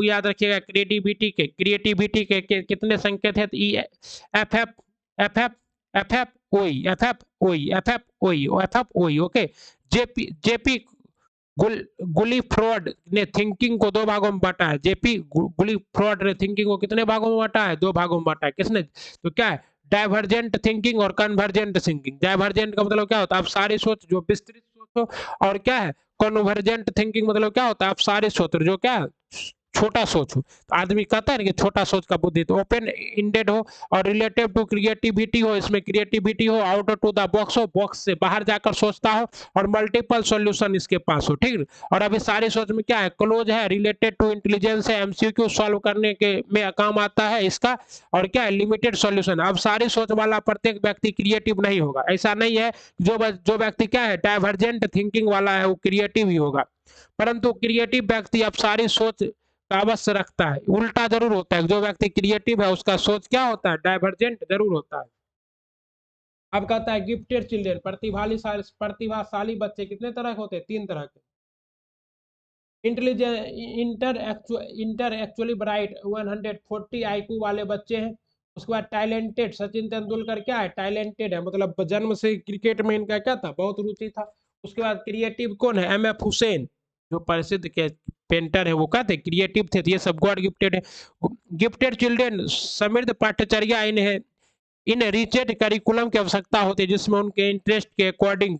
याद रखिएगा। क्रिएटिविटी के कितने संकेत है? F F F F F F O E F F O E F F O E F F O E, okay. JP Guilford ने थिंकिंग को 2 भागों में बांटा है। जेपी गुलिफ्रॉड ने थिंकिंग को कितने भागों में बांटा है? 2 भागों में बांटा है। किसने? तो क्या है? डाइवर्जेंट थिंकिंग और कन्वर्जेंट थिंकिंग। डाइवर्जेंट का मतलब क्या होता है? आप सारी सोच जो विस्तृत सोच हो, और क्या है? कन्वर्जेंट थिंकिंग मतलब क्या होता है? आप सारे सोच जो क्या है, छोटा सोच हो। तो आदमी कहता है ना कि छोटा सोच का बुद्धि। तो ओपन इंडेड हो और रिलेटिव टू क्रिएटिविटी हो, इसमें क्रिएटिविटी हो, आउट टू द बॉक्स हो, बॉक्स से बाहर जाकर सोचता हो, और मल्टीपल सॉल्यूशन इसके पास हो, ठीक है। और अभी सारी सोच में क्या है? क्लोज है, रिलेटेड टू इंटेलिजेंस है, एमसीक्यू सॉल्व करने के में काम आता है इसका, और क्या है? Limited solution. अब सारी सोच वाला प्रत्येक व्यक्ति क्रिएटिव नहीं होगा, ऐसा नहीं है। जो व्यक्ति क्या है, डाइवर्जेंट थिंकिंग वाला है, वो क्रिएटिव ही होगा। परंतु क्रिएटिव व्यक्ति अब सारी सोच का अवश्य रखता है। उल्टा जरूर होता है, जो व्यक्ति क्रिएटिव है उसका सोच क्या होता है? डाइवर्जेंट जरूर होता है। अब कहता है गिफ्टेड चिल्ड्रन, प्रतिभाशाली बच्चे कितने तरह के होते हैं? 3 तरह के। इंटर एक्चुअली ब्राइट 140 आईक्यू वाले बच्चे हैं। उसके बाद टैलेंटेड, सचिन तेंदुलकर क्या है? टैलेंटेड है, मतलब जन्म से क्रिकेट में इनका क्या था? बहुत रुचि था। उसके बाद क्रिएटिव कौन है? एम एफ हुसैन, जो प्रसिद्ध के पेंटर है, वो क्या थे? क्रिएटिव थे। तो ये सब गॉड गिफ्टेड है। गिफ्टेड चिल्ड्रन समृद्ध पाठ्यचर्या इन्हें इन रिचेड करिकुलम की आवश्यकता होती है, जिसमें उनके इंटरेस्ट के अकॉर्डिंग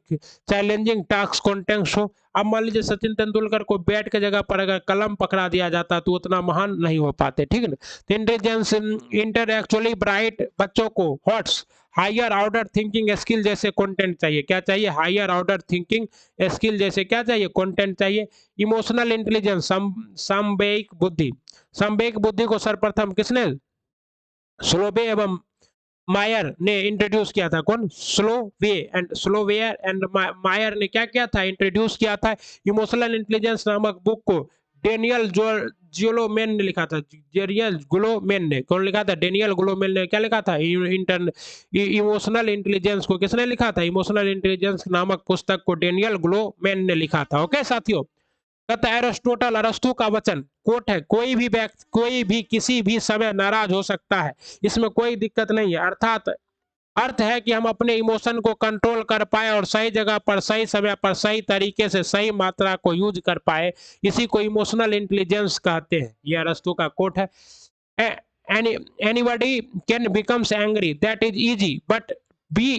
चैलेंजिंग टास्क कॉन्टेंट्स हो। अब मान लीजिए सचिन तेंदुलकर को बैट के जगह पर अगर कलम पकड़ा दिया जाता तो उतना महान नहीं हो पाते, ठीक है ना। तो इंटेलिजेंस इंटेलेक्चुअली ब्राइट बच्चों को HOTS higher order thinking skill जैसे कंटेंट चाहिए। क्या चाहिए? हायर ऑर्डर थिंकिंग स्किल जैसे क्या चाहिए? कंटेंट चाहिए। इमोशनल इंटेलिजेंस, संवेग बुद्धि। संवेग बुद्धि को सर्वप्रथम किसने? स्लोबे एवं मायर ने इंट्रोड्यूस किया था। कौन? स्लोवेयर एंड मायर ने क्या किया था? इंट्रोड्यूस किया था। इमोशनल इंटेलिजेंस नामक बुक को डेनियल जियोलोमेन ने लिखा था। डेनियल ग्लोमेन ने, कौन लिखा था? डेनियल ग्लोमेन ने क्या लिखा था? इमोशनल इंटेलिजेंस को किसने लिखा था? इमोशनल इंटेलिजेंस नामक पुस्तक को डेनियल ग्लोमेन ने लिखा था, ओके साथियों। कहता है एरिस्टोटल, अरस्तु का वचन कोट है, कोई भी किसी भी समय नाराज हो सकता है, इसमें कोई दिक्कत नहीं है। अर्थात अर्थ है कि हम अपने इमोशन को कंट्रोल कर पाए और सही जगह पर सही समय पर सही तरीके से सही मात्रा को यूज कर पाए, इसी को इमोशनल इंटेलिजेंस कहते हैं। यह अरस्तु का कोट है। anybody can becomes angry, that is easy, but be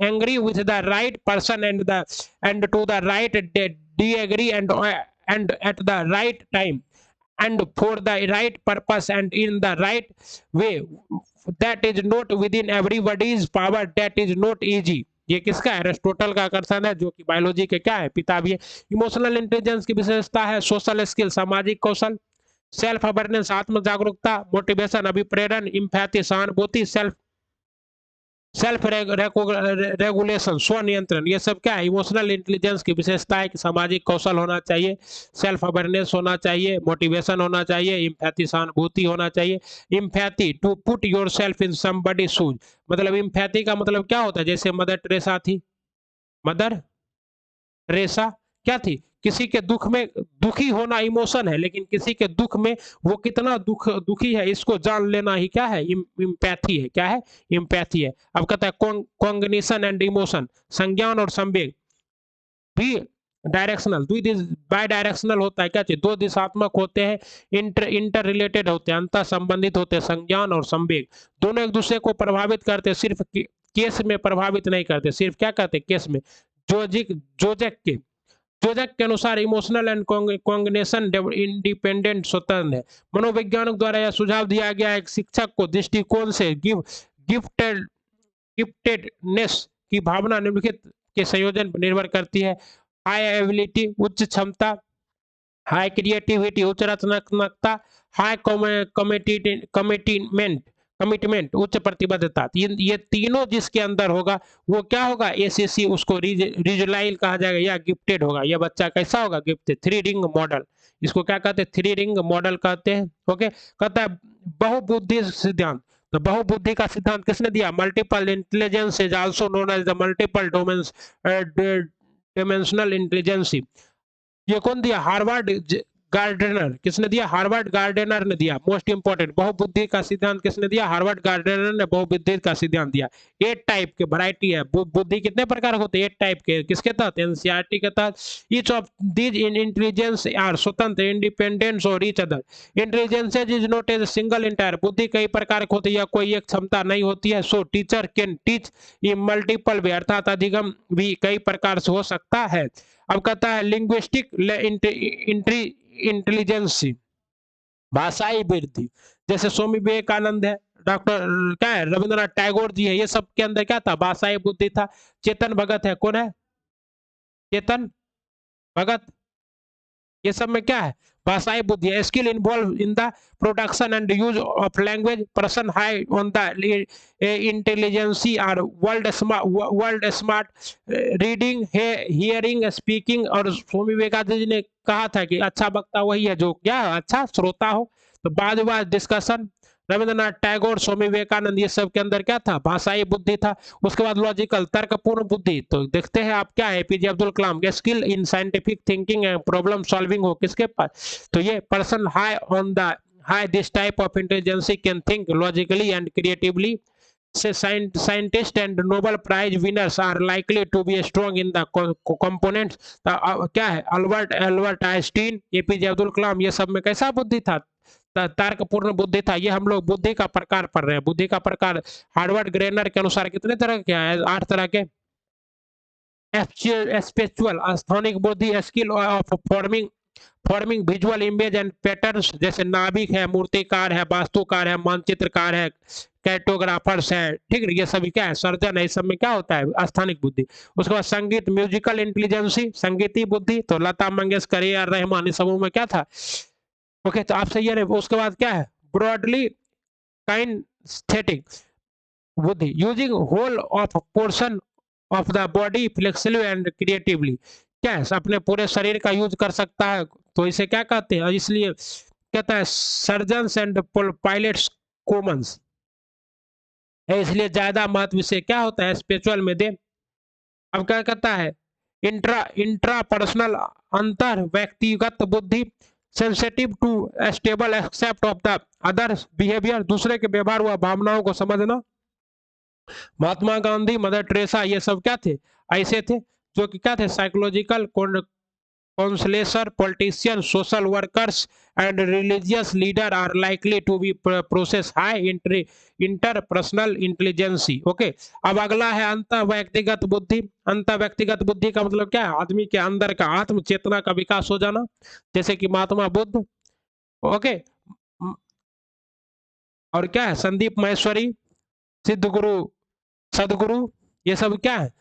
angry with the right person and to the right disagree and at the right time and for the right purpose and in the right way, that is not within everybody's power, that is not easy। ये किसका है? Aristotle का आकर्षण है, जो कि biology के क्या है? पिता भी है। इमोशनल इंटेलिजेंस की विशेषता है सोशल स्किल, सामाजिक कौशल, सेल्फ अवेयरनेस आत्म जागरूकता, मोटिवेशन अभिप्रेरण, इम्पैथी सहानुभूति, सेल्फ रेगुलेशन स्व नियंत्रण, ये सब क्या है? इमोशनल इंटेलिजेंस की विशेषता है कि सामाजिक कौशल होना चाहिए, सेल्फ अवेयरनेस होना चाहिए, मोटिवेशन होना चाहिए, इम्पैथी सहानुभूति होना चाहिए। Empathy to put yourself in somebody shoes, मतलब इम्पैथी का मतलब क्या होता है? जैसे मदर टेरेसा थी, मदर टेरेसा क्या थी? किसी के दुख में दुखी होना इमोशन है, लेकिन किसी के दुख में वो कितना दुखी है इसको जान लेना ही क्या है? इम्पैथी है। क्या है? इम्पैथी है। अब कहता है कॉग्निशन एंड इमोशन, संज्ञान और संवेग भी डायरेक्शनल, बाय डायरेक्शनल होता है। क्या चीज? दो दिशात्मक होते हैं, इंटर रिलेटेड होते हैं, अंतर संबंधित होते हैं। संज्ञान और संवेग दोनों एक दूसरे को प्रभावित करते हैं, सिर्फ केस में प्रभावित नहीं करते, सिर्फ क्या करते? केस में। जोजक के अनुसार इमोशनल एंड कॉग्निशन इंडिपेंडेंट स्वतंत्र है। मनोवैज्ञानिक द्वारा यह सुझाव दिया गया है कि शिक्षक को दृष्टिकोण से गिफ्टेडनेस की भावना निम्नलिखित के संयोजन पर निर्भर करती है। हाई एबिलिटी उच्च क्षमता, हाई क्रिएटिविटी उच्च रचनात्मकता, हाई कमिटमेंट उच्च प्रतिबद्धता। ये तीनों जिसके अंदर होगा वो क्या होगा? एसीसी, उसको रीजलाइल कहा जाएगा या गिफ्टेड होगा। यह बच्चा कैसा होगा? गिफ्टेड। थ्री रिंग मॉडल, इसको क्या कहते हैं? थ्री रिंग मॉडल कहते हैं। ओके, कहता है बहुबुद्धि सिद्धांत। तो बहुबुद्धि का सिद्धांत किसने दिया? Multiple intelligence is also known as the multiple dimensional intelligence. ये कौन दिया? Harvard Gardner. किसने दिया? हार्वर्ड गार्डनर ने दिया। मोस्ट इंपोर्टेंट, बहुबुद्धि का सिद्धांत किसने दिया? हार्वर्ड गार्डनर ने बहुबुद्धि का सिद्धांत दिया। 8 टाइप के वैरायटी है। बुद्धि कितने प्रकार होते हैं? 8 टाइप के। किसके तहत? एनसीईआरटी के तहत। Each of these in intelligence are स्वतंत्र, इंडिपेंडेंट और each other. Intelligence is not a single entire. बुद्धि कई प्रकार की होती है, कोई एक क्षमता नहीं होती है। So teacher can teach in multiple way, अर्थात अधिगम भी कई प्रकार से हो सकता है। अब कहता है लिंग्विस्टिक इंटेलिजेंस, भाषाई वृद्धि, जैसे स्वामी विवेकानंद है, डॉक्टर क्या है? रविंद्रनाथ टैगोर जी है, ये सब के अंदर क्या था? भाषाई बुद्धि था। चेतन भगत है, कौन है? चेतन भगत, ये सब में क्या है? भाषाई बुद्धि। Skill involve in the production and use of language, person high on the intelligence are world smart, reading, hearing, speaking. और स्वामी विवेकानंद जी ने कहा था कि अच्छा वक्ता वही है जो क्या अच्छा श्रोता हो। तो बाद डिस्कशन, रविंद्रनाथ टैगोर, स्वामी विवेकानंद, ये सब के अंदर क्या था? भाषाई बुद्धि था। उसके बाद लॉजिकल, तर्कपूर्ण बुद्धि। तो देखते हैं आप क्या है? APJ Abdul Kalam, skill in scientific thinking and problem solving हो किसके पास? तो ये person high on the high this type of intelligence can think logically and creatively. So scientist and Nobel prize winners are likely to be strong in the components. क्या है? Albert Einstein, APJ Abdul Kalam, ये सब में कैसा बुद्धि था? तर्कपूर्ण बुद्धि था। ये हम लोग बुद्धि का प्रकार पढ़ रहे हैं। बुद्धि का प्रकार हार्वर्ड ग्रेनर के अनुसार कितने तरह के हैं? 8 तरह के। स्पिरिचुअल स्थानिक बुद्धि, skill of forming visual image and patterns, जैसे नाविक है, मूर्तिकार है, वास्तुकार है, मानचित्रकार है, कैटोग्राफर्स है, ठीक है? ये सभी क्या है? सर्जन है। इस सब में क्या होता है? स्थानिक बुद्धि। उसके बाद संगीत, म्यूजिकल इंटेलिजेंसी, संगीती बुद्धि। तो लता मंगेशकर, ए आर रहमान, इस समूह में क्या था? ओके, तो आपसे ये नहीं। उसके बाद क्या है? ब्रॉडली काइनेस्थेटिक बुद्धि, using whole of portion of the body flexibly and creatively. क्या है? अपने पूरे शरीर का यूज कर सकता है, तो इसे क्या कहते हैं? इसलिए कहता है सर्जन्स एंड पायलट्स कॉमन्स है, इसलिए ज्यादा महत्व इसे क्या होता है? स्पिरिचुअल में दे। अब क्या कहता है? इंट्रा पर्सनल, अंतर व्यक्तिगत बुद्धि, sensitive to stable except of the others behaviour, दूसरे के व्यवहार व भावनाओं को समझना। महात्मा गांधी, मदर टेरेसा, ये सब क्या थे? ऐसे थे जो कि क्या थे? Psychological counsellor, politician, social workers and religious leader are likely to be process high interpersonal intelligence. Okay, अब अगला है अंत व्यक्तिगत बुद्धि। अंत व्यक्तिगत बुद्धि का मतलब क्या है? आदमी के अंदर का आत्म चेतना का विकास हो जाना, जैसे कि महात्मा बुद्ध। ओके, और क्या है? संदीप माहेश्वरी, सिद्ध गुरु, सदगुरु, ये सब क्या है?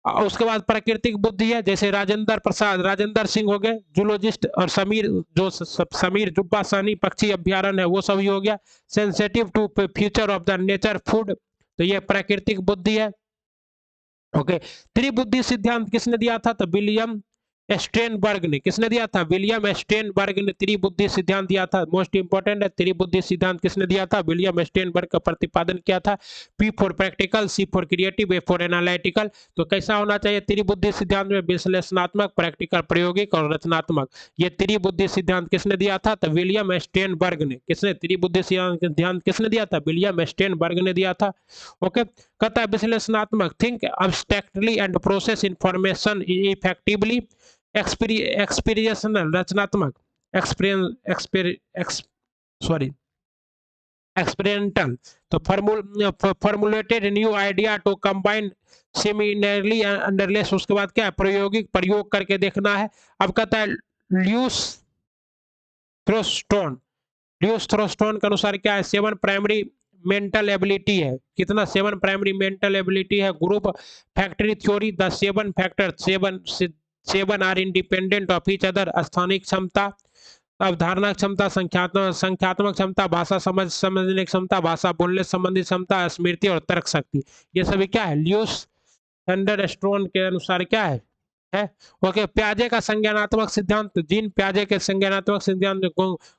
उसके बाद प्राकृतिक बुद्धि है, जैसे राजेंद्र प्रसाद, राजेंद्र सिंह हो गए जूलॉजिस्ट, और समीर, जो समीर जुब्बा सानी पक्षी अभ्यारण है, वो सभी हो गया। Sensitive to future of the nature food, तो ये प्राकृतिक बुद्धि है। ओके, त्रिबुद्धि सिद्धांत किसने दिया था? तो विलियम स्टेनबर्ग ने। किसने दिया था? विलियम स्टेनबर्ग ने त्रिबुद्धि सिद्धांत दिया था। मोस्ट इंपोर्टेंट है, त्रिबुद्धि सिद्धांत किसने दिया था? विलियम स्टेनबर्ग का प्रतिपादन किया था। P for practical, C for creative, A for analytical. तो कैसा होना चाहिए त्रिबुद्धि सिद्धांत में? विश्लेषणात्मक, प्रैक्टिकल, प्रायोगिक और रचनात्मक। ये त्रिबुद्धि सिद्धांत किसने दिया था? तो विलियम स्टेनबर्ग ने। किसने त्रिबुद्धि सिद्धांत किसने दिया था? विलियम स्टेनबर्ग ने दिया था। ओके, कहता है विश्लेषणात्मक, think abstractly and process information effectively. Experiential, रचनात्मक, सॉरी एक्सपेरिमेंटल, तो formulated new idea to combine similarly underlies. उसके बाद क्या है? प्रायोगिक, प्रयोग करके देखना है। अब कहता है ल्यूस थ्रोस्टोन, ल्यूस थ्रोस्टोन के अनुसार क्या है? 7 प्राइमरी मेंटल एबिलिटी है। कितना? 7 प्राइमरी मेंटल एबिलिटी है। Group factory theory, the 7 factor, 7 are independent of each other. स्थानिक क्षमता, अवधारणा क्षमता, संख्यात्मक क्षमता, भाषा समझने की क्षमता, भाषा बोलने संबंधी क्षमता, स्मृति और तर्क शक्ति। ये सभी क्या है? ल्यूस थंडरस्टोन के अनुसार क्या है? ओके, प्याजे का संज्ञानात्मक सिद्धांत, जीन प्याजे के संज्ञानात्मक सिद्धांत में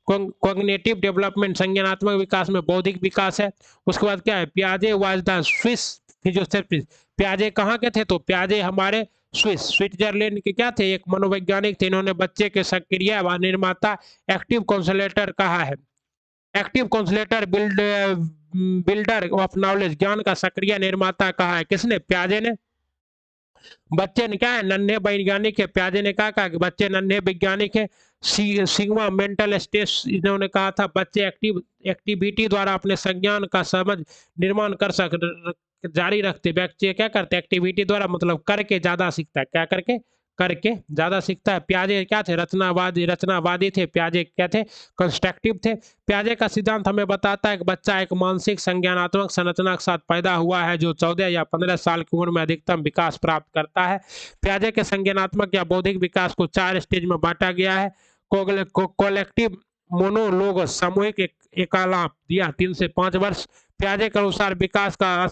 कॉग्निटिव डेवलपमेंट, संज्ञानात्मक विकास में बौद्धिक विकास है। उसके बाद क्या है? प्याजे वाज द स्विस फिजियोथेरेपिस्ट। प्याजे कहाँ के थे? तो प्याजे हमारे स्विट्जरलैंड के क्या थे? एक मनोवैज्ञानिक थे। इन्होंने बच्चे के सक्रिय व निर्माता, एक्टिव काउंसलेटर कहा है। एक्टिव काउंसलेटर, बिल्डर ऑफ नॉलेज, ज्ञान का सक्रिय निर्माता कहा है। किसने? प्याजे ने। बच्चे ने क्या है? नन्हे वैज्ञानिक है। प्याजे ने कहा कि बच्चे नन्हे वैज्ञानिक है। सिग्मा मेंटल स्टेट्स, इन्होंने कहा था बच्चे एक्टिविटी द्वारा अपने संज्ञान का समझ निर्माण कर जारी रखते। बच्चे क्या करते? एक्टिविटी द्वारा, मतलब करके ज्यादा सीखता है। क्या करके? करके ज्यादा सीखता है। प्याजे क्या थे? रचनावादी थे। प्याजे क्या थे? कंस्ट्रक्टिव थे। प्याजे का सिद्धांत हमें बताता है कि बच्चा एक मानसिक संज्ञानात्मक संरचना के साथ पैदा हुआ है, जो 14 या 15 साल की उम्र में अधिकतम विकास प्राप्त करता है। प्याजे के संज्ञानात्मक या बौद्धिक विकास को 4 स्टेज में बांटा गया है। कोलेक्टिव मोनोलोग, सामूहिक एकालाप दिया 3 से 5 वर्ष। प्याजे के अनुसार विकास का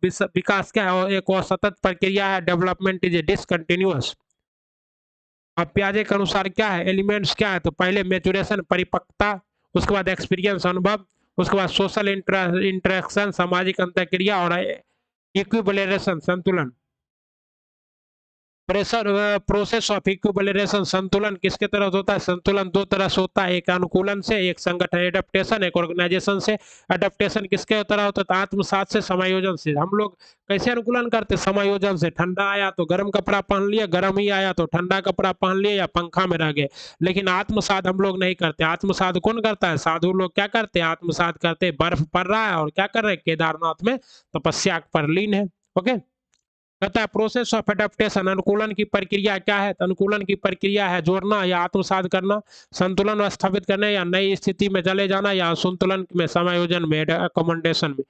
विकास क्या है? एक और सतत प्रक्रिया है। Development is a discontinuous. अब प्याजे के अनुसार क्या है? एलिमेंट्स क्या है? तो पहले मेचुरेशन, परिपक्वता, उसके बाद एक्सपीरियंस, अनुभव, उसके बाद सोशल इंटरेक्शन, सामाजिक अंतःक्रिया, और इक्विबलेशन, संतुलन। प्रोसेस ऑफ इक्विबलेशन, संतुलन किसके तरह होता है? संतुलन 2 तरह से होता है, एक अनुकूलन से, एक संगठन एडेप्टेशन, एक ऑर्गेनाइजेशन से। एडेप्टेशन किसके तरह होता है? आत्मसात से, समायोजन से। हम लोग कैसे अनुकूलन करते? समायोजन से। ठंडा आया तो गर्म कपड़ा पहन लिया, गर्म ही आया तो ठंडा कपड़ा पहन लिया, या पंखा में रह गए। लेकिन आत्मसात हम लोग नहीं करते। आत्मसात कौन करता है? साधु लोग क्या करते हैं? आत्मसात करते, बर्फ पड़ रहा है और क्या कर रहे हैं? केदारनाथ में तपस्या पर लीन है। ओके, कहता है प्रोसेस ऑफ एडेप्टेशन, अनुकूलन की प्रक्रिया क्या है? तो अनुकूलन की प्रक्रिया है जोड़ना या आत्मसात करना, संतुलन स्थापित करना या नई स्थिति में चले जाना, या संतुलन में, समायोजन में, अकोमोडेशन में।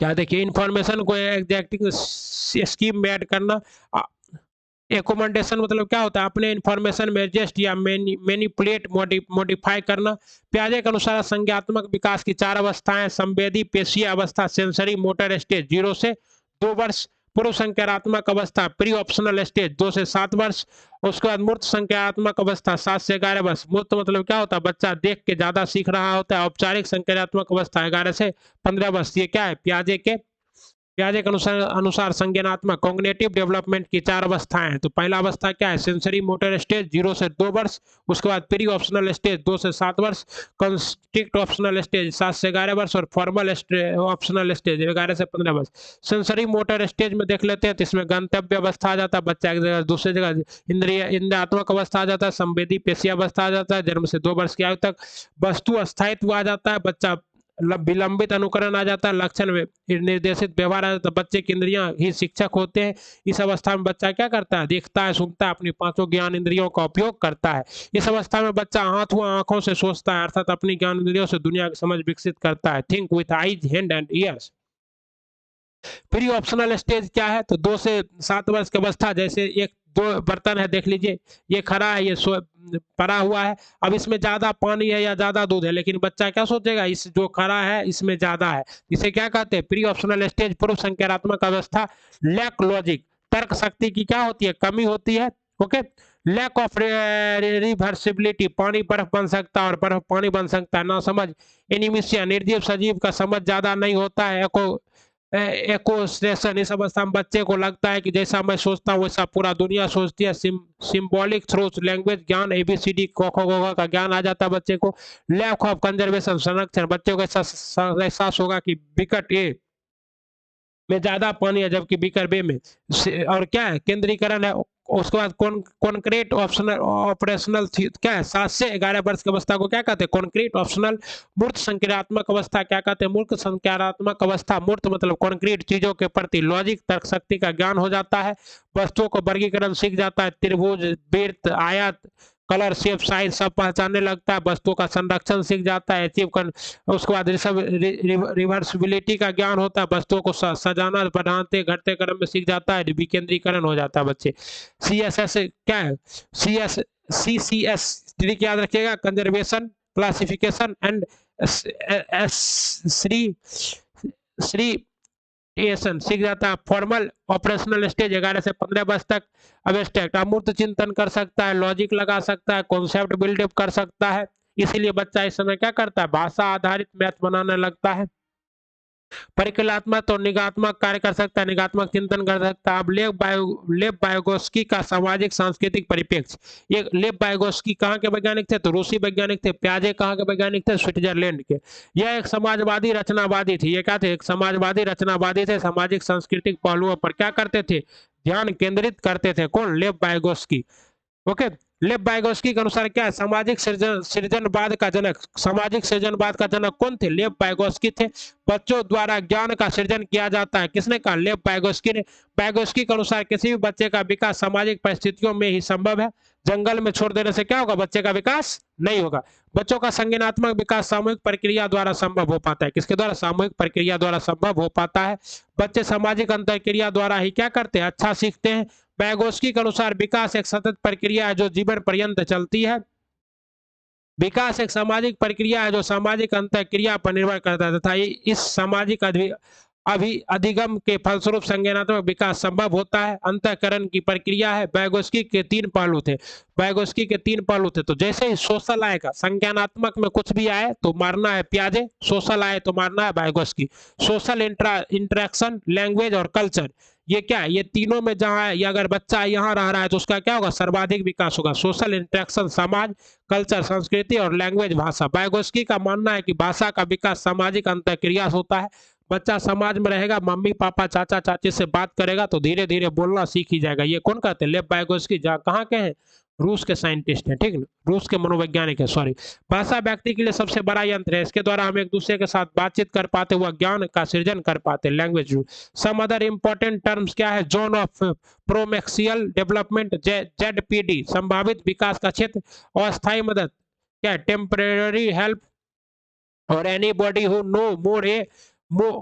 क्या देखिए, इंफॉर्मेशन को एग्जैक्टिंग स्कीम में ऐड करना। एकोमोडेशन मतलब क्या होता है? अपने इंफॉर्मेशन में एडजस्ट या मैनिपुलेट, मॉडिफाई करना। प्याजे के अनुसार संज्ञात्मक विकास की 4 अवस्थाएं: संवेदी, पेशीय अवस्था, सेंसरी मोटर स्टेज 0 से 2 वर्ष, पूर्व संज्ञानात्मक अवस्था, प्री ऑप्शनल स्टेज 2 से 7 वर्ष, उसके बाद मूर्त संज्ञानात्मक अवस्था 7 से 11 वर्ष। मूर्त मतलब क्या होता है? बच्चा देख के ज्यादा सीख रहा होता है। औपचारिक संज्ञानात्मक अवस्था 11 से 15 वर्ष। ये क्या है? प्याजे के पियाजे के अनुसार संज्ञानात्मक कॉग्निटिव डेवलपमेंट की 4 अवस्थाएं हैं। तो पहला अवस्था क्या है? सेंसरी मोटर स्टेज 0 से 2 वर्ष, उसके बाद प्री ऑप्शनल स्टेज 2 से 7 वर्ष, कंस्ट्रिक्ट ऑप्शनल स्टेज 7 से 11 वर्ष और फॉर्मल ऑप्शनल स्टेज 11 से 15 वर्ष। सेंसरी मोटर स्टेज में देख लेते हैं तो इसमें गंतव्य अवस्था आ जाता है, बच्चा एक जगह दूसरी जगह इंद्रियात्मक अवस्था आ जाता है, संवेदी पेशी अवस्था आ जाता है, जन्म से 2 वर्ष की आयु तक वस्तु स्थायित्व आ जाता है, बच्चा विलंबित अनुकरण आ जाता है, लक्षण निर्देशित व्यवहार आ जाता है, बच्चे की इंद्रियां ही शिक्षक होते हैं। इस अवस्था में बच्चा क्या करता है? देखता है, सुनता है, अपनी 5 ज्ञान इंद्रियों का उपयोग करता है। इस अवस्था में बच्चा हाथ हुआ आंखों से सोचता है, अर्थात अपनी ज्ञान इंद्रियों से दुनिया की समझ विकसित करता है। Think with eyes, hand and years. Pre optional stage क्या है? तो 2 से 7 वर्ष की अवस्था, जैसे एक 2 बर्तन है, देख लीजिए, ये खड़ा है, ये पड़ा हुआ है, अब इसमें ज्यादा पानी है या ज्यादा दूध है, लेकिन बच्चा क्या सोचेगा? इस जो खड़ा है इसमें ज्यादा है। इसे क्या कहते हैं? प्री ऑप्शनल स्टेज, पूर्व संज्ञानात्मक अवस्था। लैक लॉजिक, तर्क शक्ति की क्या होती है? कमी होती है। ओके। लैक ऑफ रिवर्सिबिलिटी, पानी बर्फ बन सकता है और बर्फ पानी बन सकता है। ना समझ, एनीमिशिया, निर्जीव सजीव का समझ ज्यादा नहीं होता है। एकोस्टेशन, इस अवस्था में बच्चे को लगता है कि जैसा मैं सोचता हूँ वैसा पूरा दुनिया सोचती है। सिंबॉलिक थ्रूज, लैंग्वेज ज्ञान, ABCD कोखो का ज्ञान आ जाता है बच्चे को। लैक ऑफ कंजर्वेशन, संरक्षण, बच्चों को ऐसा एहसास होगा कि विकट ए में ज्यादा पानी है जबकि बीकर बे में। और क्या है? केंद्रीकरण है। उसके बाद कॉन्क्रीट ऑपरेशनल क्या है? 7 से 11 वर्ष की अवस्था को क्या कहते हैं? Concrete optional. मूर्त संज्ञानात्मक अवस्था क्या कहते हैं? मूर्त संज्ञानात्मक अवस्था, मूर्त मतलब कॉन्क्रीट चीजों के प्रति लॉजिक, तर्क शक्ति का ज्ञान हो जाता है, वस्तुओं को वर्गीकरण सीख जाता है, त्रिभुज, वृत्त, आयत, कलर, शेप, साइज सब पहचानने लगता है, वस्तुओं का संरक्षण सीख जाता है, अचीव कर। उसके बाद रिवर्सिबिलिटी का ज्ञान होता है, वस्तुओं को सजाना, बढ़ाते घटते क्रम में सीख जाता है, विकेंद्रीकरण हो जाता है बच्चे। CSS क्या है? CCS ट्रिक याद रखिएगा, कंजर्वेशन, क्लासिफिकेशन एंड श्री सीख जाता है। फॉर्मल ऑपरेशनल स्टेज 11 से 15 वर्ष तक। अब्स्ट्रैक्ट, अमूर्त चिंतन कर सकता है, लॉजिक लगा सकता है, कॉन्सेप्ट बिल्डअप कर सकता है। इसीलिए बच्चा इस समय क्या करता है? भाषा आधारित मैथ बनाने लगता है। परिकलात्मक और निगात्मक कार्य कर सकता है, निगात्मक चिंतन कर सकता है। अब लेव वाइगोत्स्की का सामाजिक सांस्कृतिक परिप्रेक्ष्य। ये लेव वाइगोत्स्की कहाँ के वैज्ञानिक थे? तो रूसी वैज्ञानिक थे। पियाजे कहाँ के वैज्ञानिक थे? स्विट्जरलैंड के। यह एक समाजवादी रचनावादी थी। ये क्या थे? एक समाजवादी रचनावादी थे। सामाजिक सांस्कृतिक पहलुओं पर क्या करते थे? ध्यान केंद्रित करते थे। कौन? लेव वाइगोत्स्की। ओके। लेव वाइगोत्स्की के अनुसार क्या है? सामाजिक सृजनवाद का जनक। सामाजिक सृजनवाद का जनक कौन थे? लेव वाइगोत्स्की थे। बच्चों द्वारा ज्ञान का सृजन किया जाता है। किसने कहा? लेव वाइगोत्स्की ने। वाइगोत्स्की के अनुसार किसी भी बच्चे का विकास सामाजिक परिस्थितियों में ही संभव है। जंगल में छोड़ देने से क्या होगा? बच्चे का विकास नहीं होगा। बच्चों का संज्ञानात्मक विकास सामूहिक प्रक्रिया द्वारा संभव हो पाता है। किसके द्वारा? सामूहिक प्रक्रिया द्वारा संभव हो पाता है। बच्चे सामाजिक अंतरक्रिया द्वारा ही क्या करते हैं? अच्छा सीखते हैं। वाइगोत्स्की के अनुसार विकास एक सतत प्रक्रिया है जो जीवन पर्यंत चलती है। विकास एक सामाजिक प्रक्रिया है जो सामाजिक अंतःक्रिया पर निर्भर करता है तथा इस सामाजिक अधिगम के फलस्वरूप संज्ञानात्मक विकास संभव होता है। अंतःकरण की प्रक्रिया है। वाइगोत्स्की के 3 पहलू थे। वाइगोत्स्की के 3 पहलू थे। तो जैसे ही सोशल आएगा, संज्ञानात्मक में कुछ भी आए तो मारना है पियाजे, सोशल आए तो मारना है वाइगोत्स्की। सोशल इंटरेक्शन, लैंग्वेज और कल्चर, ये क्या है? ये तीनों में जहां है, ये अगर बच्चा यहाँ रह रहा है तो उसका क्या होगा? सर्वाधिक विकास होगा। सोशल इंटरेक्शन समाज, कल्चर संस्कृति और लैंग्वेज भाषा। वाइगोत्स्की का मानना है कि भाषा का विकास सामाजिक अंतःक्रिया होता है। बच्चा समाज में रहेगा, मम्मी पापा चाचा चाची से बात करेगा तो धीरे धीरे बोलना सीख ही जाएगा। ये कौन कहते हैं? लेव वाइगोत्स्की। कहाँ के हैं? रूस के साइंटिस्ट हैं। ठीक है, रूस के मनोवैज्ञानिक है, सॉरी। भाषा व्यक्ति के लिए सबसे बड़ा यंत्र है। इसके द्वारा हम एक दूसरे के साथ बातचीत कर पाते, हुआ ज्ञान का सृजन कर पाते। Language. Some other important terms क्या है? Zone of proximal development, ZPD, संभावित विकास का क्षेत्र। अस्थायी मदद क्या है? टेम्परेरी हेल्प और anybody who know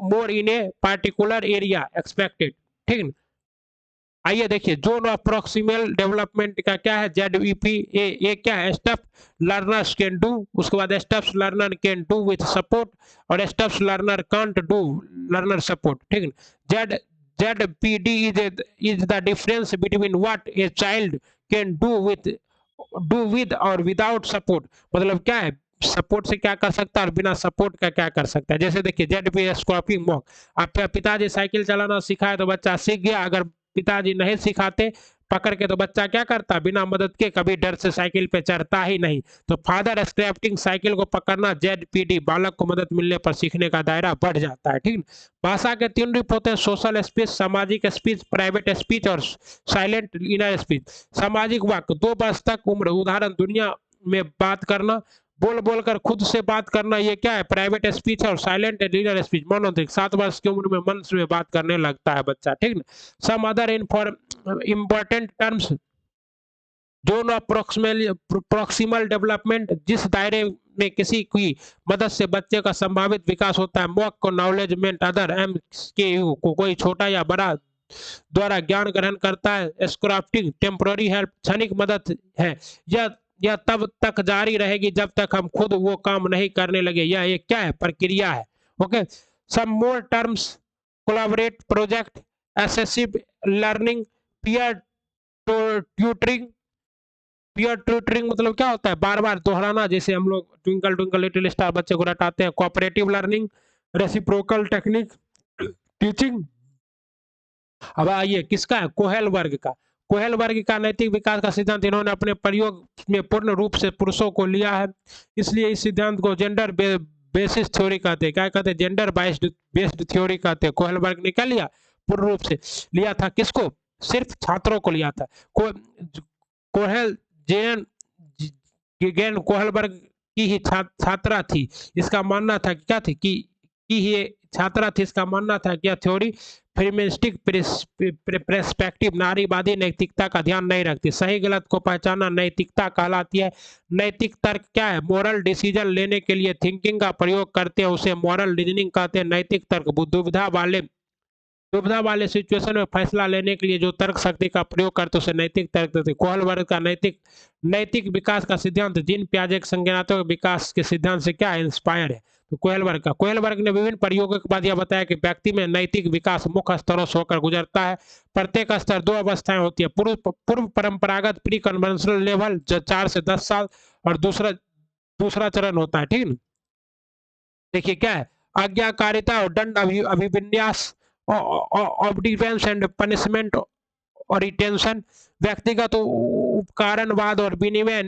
more in a particular area expected. ठीक है। आइए देखिए, जोन ऑफ प्रोक्सिमल डेवलपमेंट का क्या है? ZEP। ये क्या है? Stuff learners can do. उसके बाद stuffs learner can do with support और stuffs learner can't do learner support. ठीक है। ZPD is the difference between what a child can do with और विदाउट सपोर्ट। मतलब क्या है? सपोर्ट से क्या कर सकता है और बिना सपोर्ट का क्या कर सकता है। जैसे देखिए जेड स्क्रॉपिंग वॉक, आप पिताजी साइकिल चलाना सिखाए तो बच्चा सीख गया, अगर पिताजी नहीं सिखाते पकड़ के तो बच्चा क्या करता, बिना मदद के कभी डर से साइकिल पे चढ़ता ही नहीं। तो फादर स्क्रैप्टिंग साइकिल को पकड़ना जेड बालक को मदद मिलने पर सीखने का दायरा बढ़ जाता है। ठीक, भाषा के 3 रूप होते हैं, सोशल स्पीच, सामाजिक स्पीच, प्राइवेट स्पीच और साइलेंट इनर स्पीच। सामाजिक वाक्य 2 वर्ष तक उम्र, उदाहरण दुनिया में बात करना, बोल बोल कर खुद से बात करना, ये क्या है, प्राइवेट स्पीच है। और साइलेंट इनर स्पीच मनोधिक, 7 वर्ष की उम्र में मन में बात करने लगता है बच्चा। ठीक ना। Some other important terms, zone of proximal development, जिस दायरे में किसी की मदद से बच्चे का संभावित विकास होता है। मॉक को नॉलेजमेंट, अदर एम के यू को कोई छोटा या बड़ा द्वारा ज्ञान ग्रहण करता है। स्क्रॉप्टिंग टेम्पोररी हेल्प, क्षणिक मदद है, यह तब तक जारी रहेगी जब तक हम खुद वो काम नहीं करने लगे। यह एक क्या है, प्रक्रिया है। Okay, some more terms, collaborate, project, excessive learning, peer tutoring. Peer tutoring मतलब क्या होता है, बार बार दोहराना, जैसे हम लोग ट्विंकल ट्विंकल लिटिल स्टार बच्चे को रटाते हैं। Cooperative learning, reciprocal technique, teaching. अब आइए किसका है, कोहेल वर्ग का। कोहेल वर्ग का नैतिक विकास का सिद्धांत इन्होंने अपने प्रयोग में पूर्ण रूप से पुरुषों को लिया है, इसलिए इस सिद्धांत को जेंडर बेसिस थ्योरी कहते हैं। क्या कहते हैं, जेंडर बेस्ड थ्योरी कहते हैं। कोहेल वर्ग ने क्या लिया, पूर्ण रूप से लिया था, किसको, सिर्फ छात्रों को लिया था। कोहेल जेन कोहलबर्ग की ही छात्रा थी, इसका मानना था कि क्या थी, कि ये छात्रा थी, इसका मानना था कि यह थ्योरी फेमिनिस्टिक पर्सपेक्टिव, नारीवादी नैतिकता का ध्यान नहीं रखती। सही गलत को पहचानना नैतिकता कहलाती है। नैतिक तर्क क्या है, मोरल डिसीजन लेने के लिए थिंकिंग का प्रयोग करते हैं, उसे मोरल रीजनिंग कहते हैं। नैतिक तर्क दुविधा वाले सिचुएशन में फैसला लेने के लिए जो तर्क शक्ति का प्रयोग करते उसे नैतिक तर्क देते। कोहल वर्ग का नैतिक विकास का सिद्धांत जीन पियाजे के संज्ञानात्मक विकास के सिद्धांत से क्या इंस्पायर है। तो कोहल वर्ग ने विभिन्न प्रयोगों के बाद यह बताया कि व्यक्ति में नैतिक विकास मुख्य स्तरों से होकर गुजरता है। प्रत्येक स्तर 2 अवस्थाएं होती है, पूर्व परंपरागत प्री कन्वेंशनल लेवल जो 4 से 10 साल, और दूसरा चरण होता है। ठीक है, देखिए क्या है, आज्ञाकारिता और दंड अभिविन्यास, ऑब्डिवेंस एंड पनिशमेंट और रिटेंशन, व्यक्तिगत उपकारणवाद और विनिमय,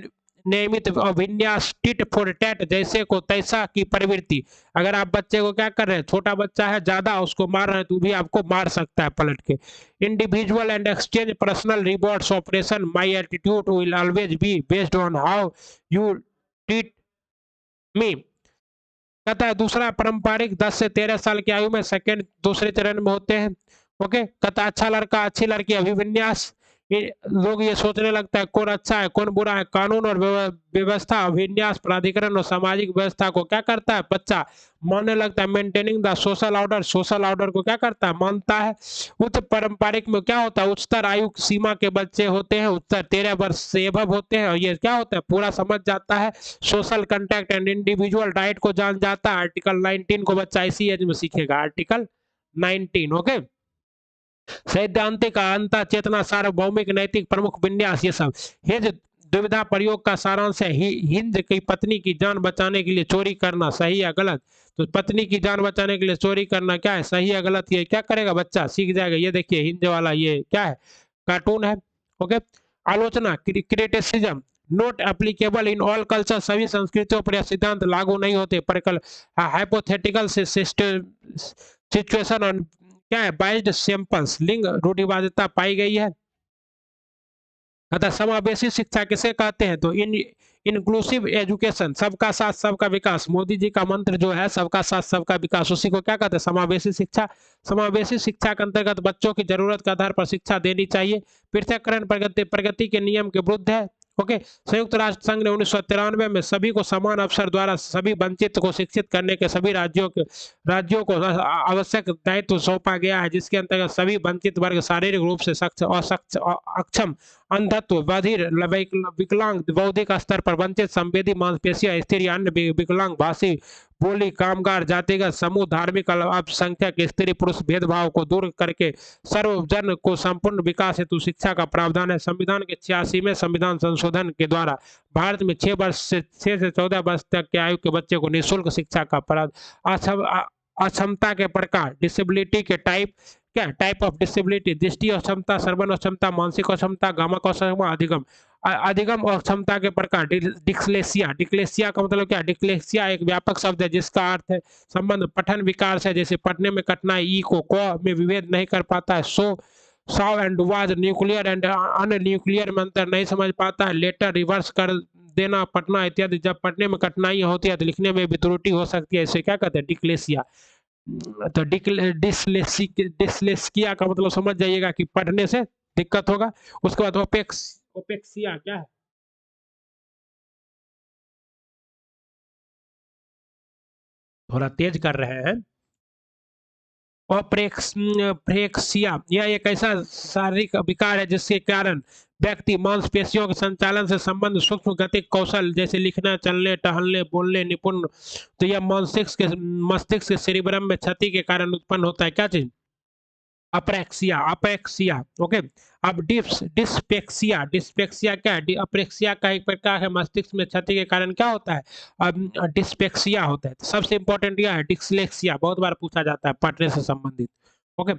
नियमित अभिन्यास, टिट फॉर टैट, जैसे को तैसा की प्रवृत्ति। अगर आप बच्चे को क्या कर रहे हैं, छोटा बच्चा है ज्यादा उसको मार रहे हैं तो भी आपको मार सकता है पलट के। Individual and exchange personal rewards operation, my attitude will always be based on how you treat me. कहता है दूसरा पारंपरिक 10 से 13 साल की आयु में सेकंड दूसरे चरण में होते हैं। ओके, कहता अच्छा लड़का अच्छी लड़की अभिविन्यास, लोग ये सोचने लगता है कौन अच्छा है कौन बुरा है। कानून और व्यवस्था, अभिन्यास, प्राधिकरण और सामाजिक व्यवस्था को क्या करता है बच्चा मानने लगता है। Maintaining the social order, social order को क्या करता है, मानता है। उच्च पारंपरिक में क्या होता है, उच्चतर आयु सीमा के बच्चे होते हैं, उच्चतर 13 वर्ष से एबव होते हैं, और ये क्या होता है, पूरा समझ जाता है। Social contact and individual right को जान जाता है। आर्टिकल 19 को बच्चा इसी एज में सीखेगा, आर्टिकल 19। ओके, सैद्धांतिक अंतर चेतना, सार्वभौमिक नैतिक प्रमुख विन्यास, ये सब। हिंज दुविधा प्रयोग का सारांश है, हिंज की पत्नी की जान बचाने के लिए चोरी करना सही या गलत। तो पत्नी की जान बचाने के लिए चोरी करना क्या है, सही या गलत, ये क्या करेगा बच्चा सीख जाएगा। ये देखिए हिंज वाला ये क्या है, कार्टून है। ओके, आलोचना criticism, note applicable in all culture, सभी संस्कृतियों पर यह सिद्धांत लागू नहीं होते। हाइपोथेटिकल सिचुएशन और क्या है, बाइज्ड सैंपल्स, लिंग रूढ़िवादिता पाई गई है। अतः समावेशी शिक्षा किसे कहते हैं, तो इंक्लूसिव एजुकेशन, सबका साथ सबका विकास। मोदी जी का मंत्र जो है सबका साथ सबका विकास, उसी को क्या कहते हैं, समावेशी शिक्षा। समावेशी शिक्षा के अंतर्गत बच्चों की जरूरत के आधार पर शिक्षा देनी चाहिए। पृथककरण प्रगति के नियम के विरुद्ध है। ओके, संयुक्त राष्ट्र संघ ने 1993 में सभी को समान अवसर द्वारा सभी वंचित को शिक्षित करने के सभी राज्यों को आवश्यक दायित्व सौंपा गया है, जिसके अंतर्गत सभी वंचित वर्ग शारीरिक रूप से अक्षम, अंधत्व, बधिर, विकलांग, बौद्धिक स्तर पर वंचित, संवेदी, मांसपेशियां स्थिर या अन्य विकलांग, भाषी, बोली, कामगार, जातिगत समूह, धार्मिक अल्पसंख्यक, स्त्री पुरुष भेदभाव को दूर करके सर्वजन को संपूर्ण विकास हेतु शिक्षा का प्रावधान है। संविधान के 86वें संविधान संशोधन के द्वारा भारत में 6 से 14 वर्ष तक के आयु के बच्चे को निःशुल्क शिक्षा का अक्षमता के प्रकार, डिसेबिलिटी के टाइप, क्या टाइप ऑफ डिसेबिलिटी, दृष्टि अक्षमता, श्रवण अक्षमता, मानसिक अक्षमता, गामक अक्षमता, अधिगम अधिगम और क्षमता के प्रकार, डिक्लेसिया। डिक्लेसिया का मतलब क्या? डिक्लेसिया एक व्यापक शब्द है जिसका अर्थ है संबंध पठन विकार से, जैसे पढ़ने में कठिनाई, ई को क में विभेद नहीं कर पाता है, so saw and was, nuclear and un nuclear में अंतर नहीं समझ पाता है, लेटर रिवर्स कर देना, पढ़ना इत्यादि। जब पढ़ने में कठिनाई होती है तो लिखने में भी त्रुटि हो सकती है, इसे क्या कहते हैं? डिक्लेसिया। तो डिस्लेक्सिया का मतलब समझ जाइएगा कि पढ़ने से दिक्कत होगा। उसके बाद ओपेक्सिया क्या है? थोड़ा तेज कर रहे हैं। प्रेक्सिया यह एक ऐसा शारीरिक विकार है जिसके कारण व्यक्ति मांसपेशियों के संचालन से संबंध सूक्ष्म गतिक कौशल जैसे लिखना, चलने, टहलने, बोलने निपुण, तो यह मस्तिष्क के सेरिब्रम में क्षति के कारण उत्पन्न होता है। क्या चीज? अप्रेक्सिया। अपेक्सिया। ओके। अब डिस्पेक्सिया। डिस्पेक्सिया क्या है? अप्रेक्सिया का एक प्रकार है, मस्तिष्क में क्षति के कारण क्या होता है? अब डिस्पेक्सिया होता है। तो सबसे इंपॉर्टेंट यह है डिस्लेक्सिया, बहुत बार पूछा जाता है पढ़ने से संबंधित। ओके।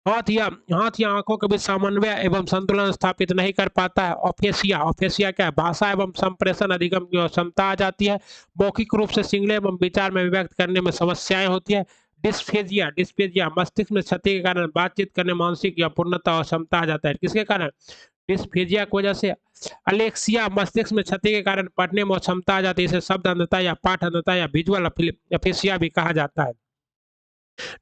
हाथ या आंखों के बीच समन्वय एवं संतुलन स्थापित नहीं कर पाता है। ऑफेसिया। ऑफेसिया क्या है? भाषा एवं संप्रेषण अधिगम की क्षमता आ जाती है। मौखिक रूप से सिंगले एवं विचार में व्यक्त करने में समस्याएं होती है। डिस्फेजिया। डिस्फेजिया मस्तिष्क में क्षति के कारण बातचीत करने, मानसिक या पूर्णता और क्षमता आ जाता है। किसके कारण? डिस्फेजिया की वजह से। अलेक्सिया मस्तिष्क में क्षति के कारण पढ़ने में क्षमता आ जाती है, इसे शब्द अंधता या पाठ अंधता या विजुअल अफेसिया भी कहा जाता है।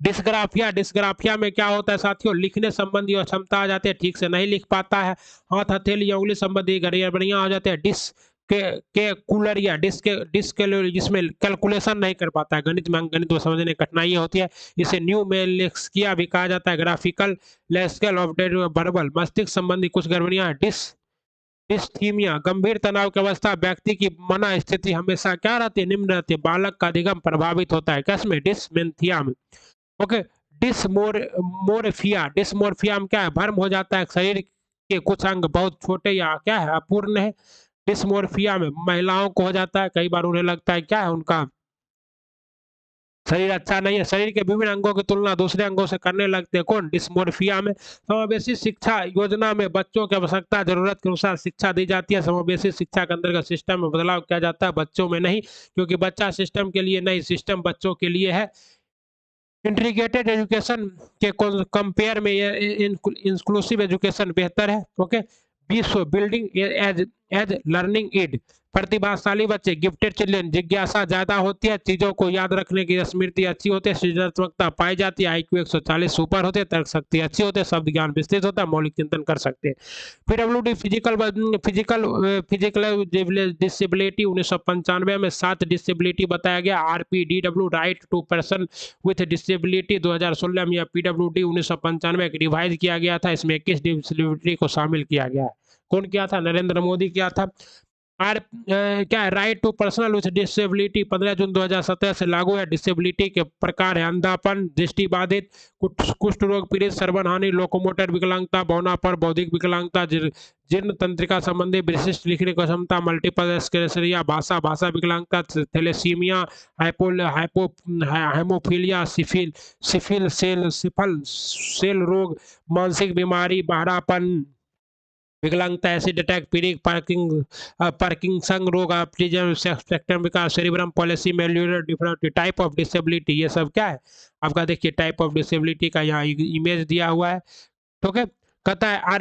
डिस्ग्राफिया। डिस्ग्राफिया में क्या होता है साथियों? लिखने संबंधी क्षमता आ जाती है, ठीक से नहीं लिख पाता है। हाथ, हथेली या उंगली संबंधी गड़बड़ियां हो जाते हैं। के कुलरिया जिसमें कैलकुलेशन नहीं कर पाता है, गणित में समझने में कठिनाई होती है, इसे न्यूमेलेक्सिया भी कहा जाता है। ग्राफिकल लेस्केल ऑफ वर्बल मस्तिष्क संबंधी कुछ गड़बड़ियां हैं। डिस्थीमिया गंभीर तनाव की अवस्था, व्यक्ति की मन स्थिति हमेशा क्या रहती है? निम्न रहती है। बालक का अधिगम प्रभावित होता है। किसमें? डिसमेंथिया में। ओके। डिसमोरफिया। डिसमोरफिया में क्या है? भ्रम हो जाता है, शरीर के कुछ अंग बहुत छोटे या क्या है? अपूर्ण है। डिस्मोर्फिया में महिलाओं को हो जाता है, कई बार उन्हें लगता है क्या है? उनका शरीर अच्छा नहीं है, शरीर के विभिन्न अंगों की तुलना दूसरे अंगों से करने लगते हैं। कौन? डिस्मोर्फिया में। समावेशी शिक्षा योजना में बच्चों की आवश्यकता जरूरत के अनुसार शिक्षा दी जाती है। समावेशी शिक्षा के अंतर्गत सिस्टम में बदलाव किया जाता है, बच्चों में नहीं, क्योंकि बच्चा सिस्टम के लिए नहीं, सिस्टम बच्चों के लिए है। इंटीग्रेटेड एजुकेशन के कंपेयर में इंक्लूसिव एजुकेशन बेहतर है। ओके। विश्व building as as learning aid. प्रतिभाशाली बच्चे, गिफ्टेड चिल्ड्रन, जिज्ञासा ज्यादा होती है, चीजों को याद रखने की स्मृति अच्छी होती है, सृजनात्मकता पाई जाती है, IQ 140 ऊपर होते हैं, तर्क शक्ति अच्छी होती है, शब्द ज्ञान विस्तृत होता है, मौलिक चिंतन कर सकते हैं। PWD फिजिकल फिजिकल डिसेबिलिटी 1995 में 7 डिसेबिलिटी बताया गया। RPDW right to person with disability 2016 में, PWD 1995 रिवाइज किया गया था, इसमें 21 डिसेबिलिटी को शामिल किया गया है। कौन किया था? नरेंद्र मोदी किया था। क्या है? Right to personal with disability 15 जून 2017 से लागू है। डिसेबिलिटी के प्रकार है अंधापन, दृष्टिबाधित, कुष्ठ रोग पीड़ित, श्रवण हानि, लोकोमोटर विकलांगता, बौनापन, बौद्धिक विकलांगता, जीर्ण तंत्रिका संबंधी विशिष्ट लिखने की क्षमता, मल्टीपल स्क्लेरोसिया, भाषा विकलांगता, थैलेसीमिया, हेमोफीलिया, सिफिल सेल रोग, मानसिक बीमारी, बहरापन, विकलांगता, एसिड अटैक, पीड़ित, पार्किंसन रोग, ऑटिज्म स्पेक्ट्रम विकास, सेरिब्रम पॉलिसी, मेल्यूरल डिफरेंट टाइप ऑफ डिसेबिलिटी, ये सब क्या है आपका? देखिए टाइप ऑफ डिसेबिलिटी का यहाँ इमेज दिया हुआ है। ठीक है। कहता है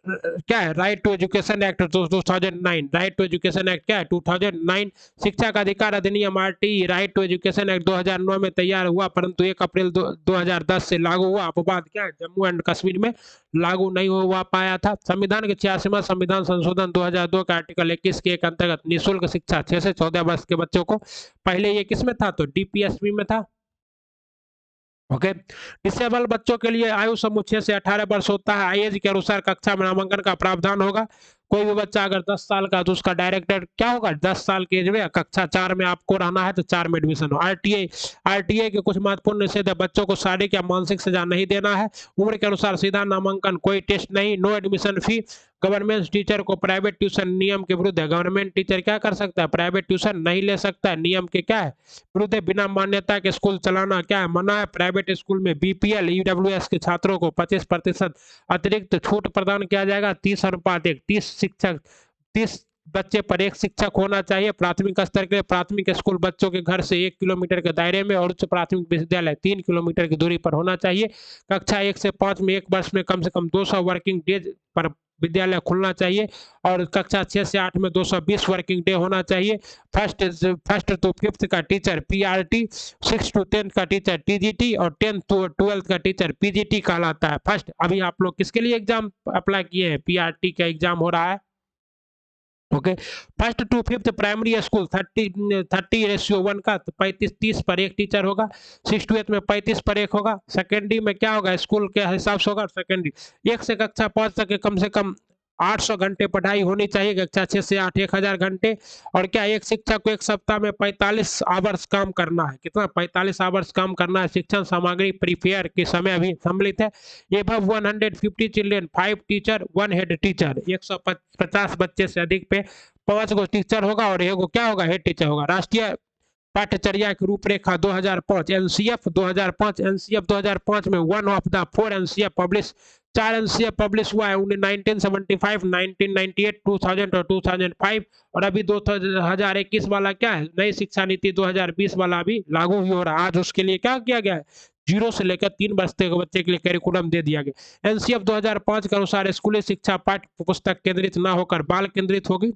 क्या है? Right to education act 2009। Right to education act क्या है? 2009। शिक्षा का अधिकार अधिनियम RT right to education act 2009 में तैयार हुआ, परंतु 1 अप्रैल 2010 से लागू हुआ। अपवाद क्या है? जम्मू एंड कश्मीर में लागू नहीं हुआ पाया था। संविधान के 86वां संविधान संशोधन 2002 का आर्टिकल 21 के एक अंतर्गत निःशुल्क शिक्षा 6 से 14 वर्ष के बच्चों को, पहले ये किसमें था? तो DPSP में था। ओके। डिसेबल बच्चों के लिए आयु समूह 6 से 18 वर्ष होता है। एज के अनुसार कक्षा में नामांकन का प्रावधान होगा। कोई भी बच्चा अगर 10 साल का, तो उसका डायरेक्टर क्या होगा, 10 साल के एज में कक्षा 4 में आपको रहना है तो 4 में एडमिशन हो। आरटीआई के कुछ महत्वपूर्ण निषेध है, बच्चों को शारीरिक या मानसिक सजा नहीं देना है, उम्र के अनुसार सीधा नामांकन, कोई टेस्ट नहीं, no admission fee, government teacher को प्राइवेट ट्यूशन नियम के विरुद्ध है। गवर्नमेंट टीचर क्या कर सकता है, प्राइवेट ट्यूशन नहीं ले सकता है, नियम के क्या है विरुद्ध है। बिना मान्यता के स्कूल चलाना क्या है, मना है। प्राइवेट स्कूल में बीपीएल ईडब्ल्यूएस के छात्रों को 25% अतिरिक्त छूट प्रदान किया जाएगा। 30 अनुपात 1, 30 शिक्षक, 30 बच्चे पर एक शिक्षक होना चाहिए। प्राथमिक स्तर के लिए प्राथमिक स्कूल बच्चों के घर से 1 किलोमीटर के दायरे में और उच्च प्राथमिक विद्यालय 3 किलोमीटर की दूरी पर होना चाहिए। कक्षा 1 से 5 में एक वर्ष में कम से कम 200 वर्किंग डेज पर विद्यालय खुलना चाहिए और कक्षा 6 से 8 में 220 वर्किंग डे होना चाहिए। फर्स्ट टू फिफ्थ का टीचर पीआरटी, 6 टू 10 का टीचर टीजीटी और 10 टू 12 का टीचर पीजीटी कहलाता है। फर्स्ट, अभी आप लोग किसके लिए एग्जाम अप्लाई किए हैं, पीआरटी का एग्जाम हो रहा है। Okay, first to fifth primary school 30:1 का 35-30 पर एक टीचर होगा। 6 टू 8 में 35 पर एक होगा। सेकेंडरी में क्या होगा, स्कूल के हिसाब से होगा। सेकेंडरी 1 से कक्षा 5 तक के कम से कम 800 घंटे पढ़ाई होनी चाहिए। कक्षा 6 से 8 1000 घंटे। और क्या, एक शिक्षक को एक सप्ताह में 45 आवर्स काम करना है। कितना, 45 आवर्स काम करना है। शिक्षण सामग्री प्रिपेयर के समय अभी सम्मिलित है। Above 150 children 5 teacher 1 head teacher, 150 बच्चे से अधिक पे 5 गो टीचर होगा और एगो क्या होगा, हेड टीचर होगा। राष्ट्रीय पाठ्यचर्या की रूपरेखा 2005 एनसीएफ 2005 एनसीएफ 2005 में 1 of the 4 NCF publish, 4 NCF publish हुआ है 1975, 1998, 2000 और 2005। और अभी 2021 वाला क्या है, नई शिक्षा नीति 2020 वाला अभी लागू भी हो रहा है। आज उसके लिए क्या किया गया है, 0 से लेकर 3 वर्ष के बच्चे के लिए करिकुलम दे दिया गया। एनसीएफ 2005 के अनुसार स्कूली शिक्षा पाठ्य पुस्तक केंद्रित न होकर बाल केंद्रित होगी।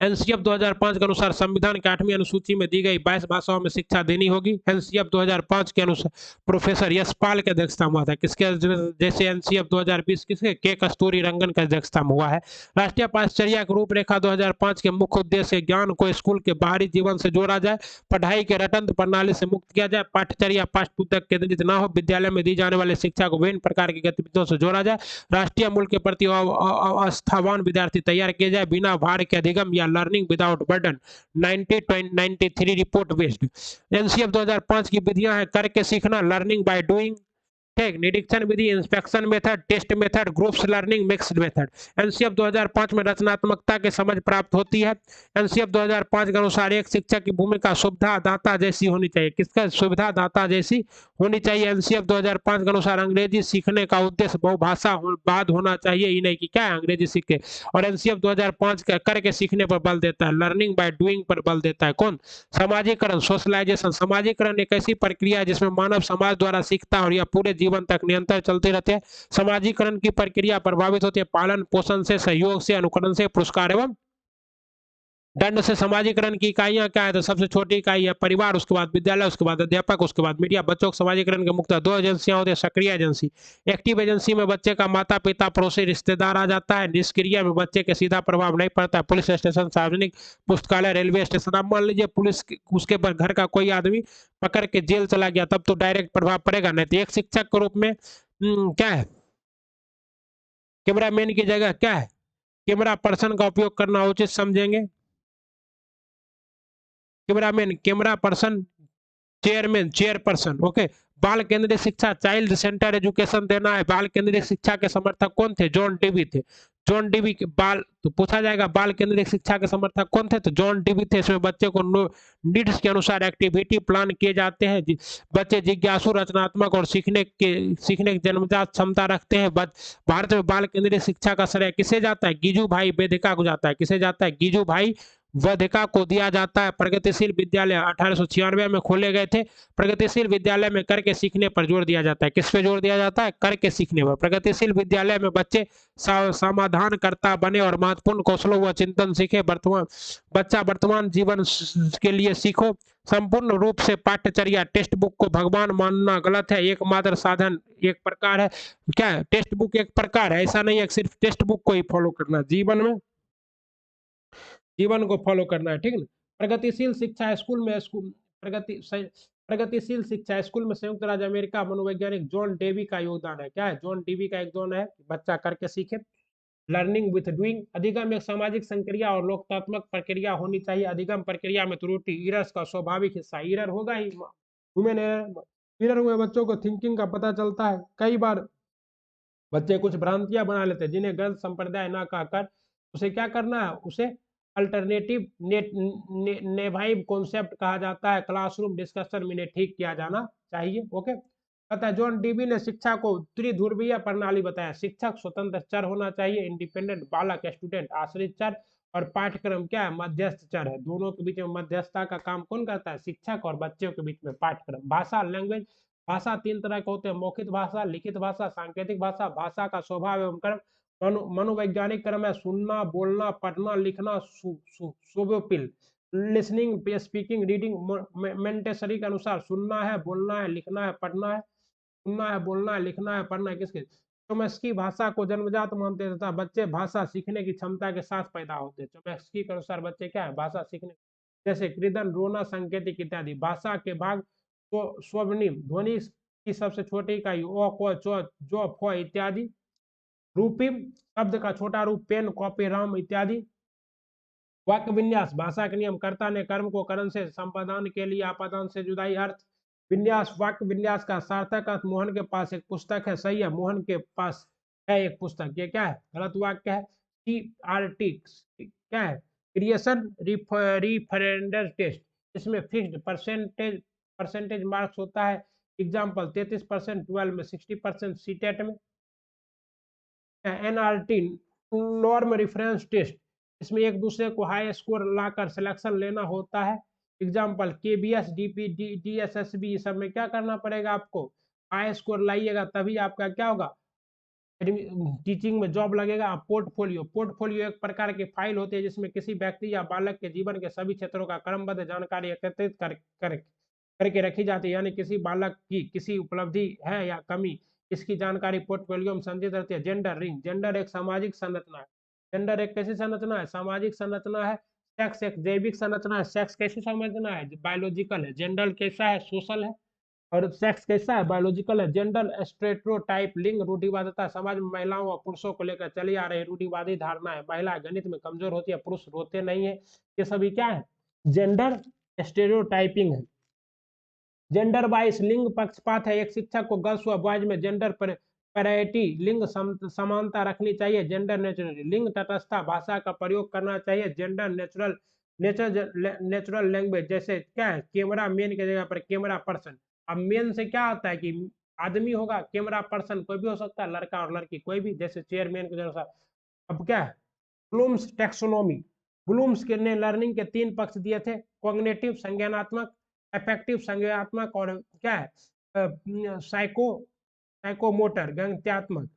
एनसीएफ 2005 के अनुसार संविधान के 8वीं अनुसूची में दी गई 22 भाषाओं में शिक्षा देनी होगी। एनसीएफ 2005 के अनुसार प्रोफेसर यशपाल की अध्यक्षता में हुआ था। किसके, जैसे एनसीएफ 2020 किसके, के कस्तूरी रंगन की अध्यक्षता में हुआ है। राष्ट्रीय पाठ्यचर्या की रूपरेखा 2005 के मुख्य उद्देश्य ज्ञान को स्कूल के बाहरी जीवन से जोड़ा जाए, पढ़ाई के रटंत प्रणाली से मुक्त किया जाए, पाठ्यचर्या पाठ्य पुस्तक केंद्रित न हो, विद्यालय में दी जाने वाली शिक्षा को विभिन्न प्रकार की गतिविधियों से जोड़ा जाए, राष्ट्रीय मूल्य के प्रति आस्थावान विद्यार्थी तैयार किए जाए, बिना भार के अधिगम या learning without burden. 1993 report based. NCF 2005 की विधियां है, करके सीखना, लर्निंग बाय डूइंग, ठीक, निरीक्षण विधि, inspection method, test method, groups learning, mixed method. NCF 2005 में रचनात्मकता की समझ प्राप्त होती है। एनसीएफ 2005 के अनुसार एक शिक्षक की भूमिका सुविधा दाता जैसी होनी चाहिए। किसका, सुविधा दाता जैसी होनी चाहिए। एनसीएफ 2005 के अनुसार अंग्रेजी सीखने का उद्देश्य बहुभाषा बाद होना चाहिए, ये नहीं कि क्या है अंग्रेजी सीखे। और एनसीएफ 2005 का करके सीखने पर बल देता है, लर्निंग बाय डूइंग पर बल देता है। कौन, समाजीकरण, सोशलाइजेशन। समाजीकरण एक ऐसी प्रक्रिया है जिसमें मानव समाज द्वारा सीखता है और यह पूरे जीवन तक निरंतर चलते रहते हैं। समाजीकरण की प्रक्रिया प्रभावित होती है पालन पोषण से, सहयोग से, अनुकरण से, पुरस्कार एवं दंड से। समाजीकरण की इकाइयां क्या है, तो सबसे छोटी इकाई है परिवार, उसके बाद विद्यालय, उसके बाद अध्यापक, उसके बाद मीडिया। बच्चों के समाजीकरण के मुख्यतः 2 एजेंसियां होती है। सक्रिय एजेंसी, एक्टिव एजेंसी में बच्चे का माता पिता पड़ोसी रिश्तेदार आ जाता है। निष्क्रिय में बच्चे के सीधा प्रभाव नहीं पड़ता है। पुलिस स्टेशन, सार्वजनिक पुस्तकालय, रेलवे स्टेशन। अब मान लीजिए पुलिस उसके पर घर का कोई आदमी पकड़ के जेल चला गया, तब तो डायरेक्ट प्रभाव पड़ेगा नहीं। तो एक शिक्षक के रूप में क्या है, कैमरामैन की जगह क्या है, कैमरा पर्सन का उपयोग करना उचित समझेंगे। Cameraman, camera person, chairman, chairperson. Okay, बाल केंद्रित शिक्षा, चाइल्ड सेंटर एजुकेशन देना है। बाल केंद्रित शिक्षा के समर्थक कौन थे, जॉन डीवी थे। जॉन डीवी के बाल, तो पूछा जाएगा बाल केंद्रित शिक्षा के समर्थक कौन थे, तो जॉन डीवी थे। इसमें बच्चे को नीड्स के अनुसार एक्टिविटी प्लान किए जाते हैं। बच्चे जिज्ञासु, रचनात्मक और सीखने की जन्मजात क्षमता रखते हैं। भारत में बाल केंद्रित शिक्षा का श्रेय किसे जाता है, गिजू भाई वेदिका को जाता है। किसे जाता है, गिजू भाई वेदिका को दिया जाता है। प्रगतिशील विद्यालय 1896 में खोले गए थे। प्रगतिशील विद्यालय में करके सीखने पर जोर दिया जाता है। किस पे जोर दिया जाता है, करके सीखने पर। प्रगतिशील विद्यालय में बच्चे समाधान करता बने और महत्वपूर्ण कौशलों व चिंतन सीखे। वर्तमान जीवन के लिए सीखो। संपूर्ण रूप से पाठ्यचर्या, टेक्स्ट बुक को भगवान मानना गलत है। एकमात्र साधन एक प्रकार है, क्या है, टेक्स्ट बुक एक प्रकार है, ऐसा नहीं है सिर्फ टेक्स्ट बुक को ही फॉलो करना। जीवन को फॉलो करना है, ठीक है। प्रगतिशील शिक्षा स्कूल में प्रगतिशील शिक्षा स्कूल में संयुक्त राज्य अमेरिका मनोवैज्ञानिक जॉन डेवी का योगदान है। क्या है, जॉन डेवी का योगदान है, बच्चा करके सीखे। Learning with doing. अधिगम एक सामाजिक संक्रिया और लोकतात्मक प्रक्रिया होनी चाहिए। अधिगम प्रक्रिया में त्रुटि इरर्स का स्वाभाविक हिस्सा, इरर होगा ही, ह्यूमन एरर। इरर हुए बच्चों को थिंकिंग का पता चलता है। कई बार बच्चे कुछ भ्रांतियां बना लेते हैं जिन्हें गलत संप्रदाय ना कहकर उसे क्या करना है, उसे अल्टरनेटिव नेवाइव कॉन्सेप्ट कहा जाता है। क्लासरूम डिस्कशन में इन्हें ठीक किया जाना चाहिए। ओके, कहता है जॉन डीबी ने शिक्षा को त्रिध्रुवीय प्रणाली बताया। शिक्षक स्वतंत्र चर होना चाहिए, इंडिपेंडेंट, बालक स्टूडेंट आश्रित चर, और पाठ्यक्रम क्या है, मध्यस्थ चर है। दोनों के बीच में मध्यस्थता का काम कौन करता है, शिक्षक, और बच्चों के बीच में पाठ्यक्रम। भाषा लैंग्वेज, भाषा तीन तरह के होते हैं, मौखिक भाषा, लिखित भाषा, सांकेतिक भाषा। भाषा का स्वभाव एवं क्रम मनोवैज्ञानिक क्रम है, सुनना, बोलना, पढ़ना, लिखना, सुबोपिल, लिसनिंग, स्पीकिंग, रीडिंग। मेंटेसरी के अनुसार सुनना है, बोलना है, लिखना है, पढ़ना है, सुनना है, बोलना है, लिखना है, पढ़ना है। किसके, चोम्स्की भाषा को जन्मजात मानते हैं तथा बच्चे भाषा सीखने की क्षमता के साथ पैदा होते हैं। चोम्स्की के अनुसार बच्चे क्या है, भाषा सीखने, जैसे कृदन, रोना, संकेतिक इत्यादि। भाषा के भाग तो स्वर्णिम ध्वनि की सबसे छोटी इकाई ओ, को, चो, जो, फो इत्यादि। रूपिम शब्द का छोटा रूप, पेन, कॉपी, राम इत्यादि। वाक्य विन्यास, भाषा के नियम, कर्ता ने कर्म को करण से, संपादन के लिए आपादान से जुदाई। अर्थ विन्यास, वाक्य विन्यास का सार्थक अर्थ, मोहन के पास एक पुस्तक है। सही है, मोहन के पास है एक पुस्तक। ये क्या है, गलत वाक्य है। CRT क्या है, क्रिएशन रिफरेंडर टेस्ट, इसमें फिक्स्ड परसेंटेज मार्क्स होता है। एग्जाम्पल 33%, 12 में 60%, सीटेट में। NRT नॉर्म रेफरेंस टेस्ट, इसमें एक दूसरे को हाई स्कोर लाकर सिलेक्शन लेना होता है। एग्जाम्पल KBS, DP, DSSB, सब में क्या करना पड़ेगा आपको, हाई स्कोर लाइएगा तभी आपका क्या होगा, टीचिंग में जॉब लगेगा। पोर्टफोलियो, पोर्टफोलियो एक प्रकार की फाइल होती है जिसमें किसी व्यक्ति या बालक के जीवन के सभी क्षेत्रों का क्रमबद्ध जानकारी एकत्रित करके रखी जाती है। यानी किसी बालक की किसी उपलब्धि है या कमी, इसकी जानकारी पोर्टफोलियो में संचित रहती है। जेंडर रिंग, जेंडर एक सामाजिक संरचना है। जेंडर एक कैसी संरचना है, सामाजिक संरचना है। सेक्स एक जैविक संरचना है। सेक्स कैसी संरचना है, बायोलॉजिकल है। जेंडर कैसा है, सोशल है। और सेक्स कैसा है, बायोलॉजिकल है। जेंडर स्टेरियोटाइप, लिंग रूढ़िवादिता, समाज में महिलाओं और पुरुषों को लेकर चली आ रही रूढ़िवादी धारणा है। महिला गणित में कमजोर होती है, पुरुष रोते नहीं है। ये सभी क्या है, जेंडर स्टेरियोटाइपिंग है। जेंडर वाइज लिंग पक्षपात है। एक शिक्षक को गर्ल्स व बॉयज में जेंडर पैरिटी, लिंग समानता रखनी चाहिए। जेंडर नेचुरल, लिंग तटस्थता भाषा का प्रयोग करना चाहिए। जेंडर नेचुरल लैंग्वेज, जैसे क्या है, कैमरा मैन की जगह पर कैमरा पर्सन। अब मेन से क्या होता है कि आदमी होगा, कैमरा पर्सन कोई भी हो सकता है, लड़का और लड़की कोई भी, जैसे चेयरमैन के अनुसार। अब क्या है, ब्लूम्स टैक्सोनॉमी, ब्लूम्स के ने लर्निंग के 3 पक्ष दिए थे, कॉग्निटिव संज्ञानात्मक, अफेक्टिव संज्ञानात्मक, और क्या है, साइकोमोटर गणितात्मक।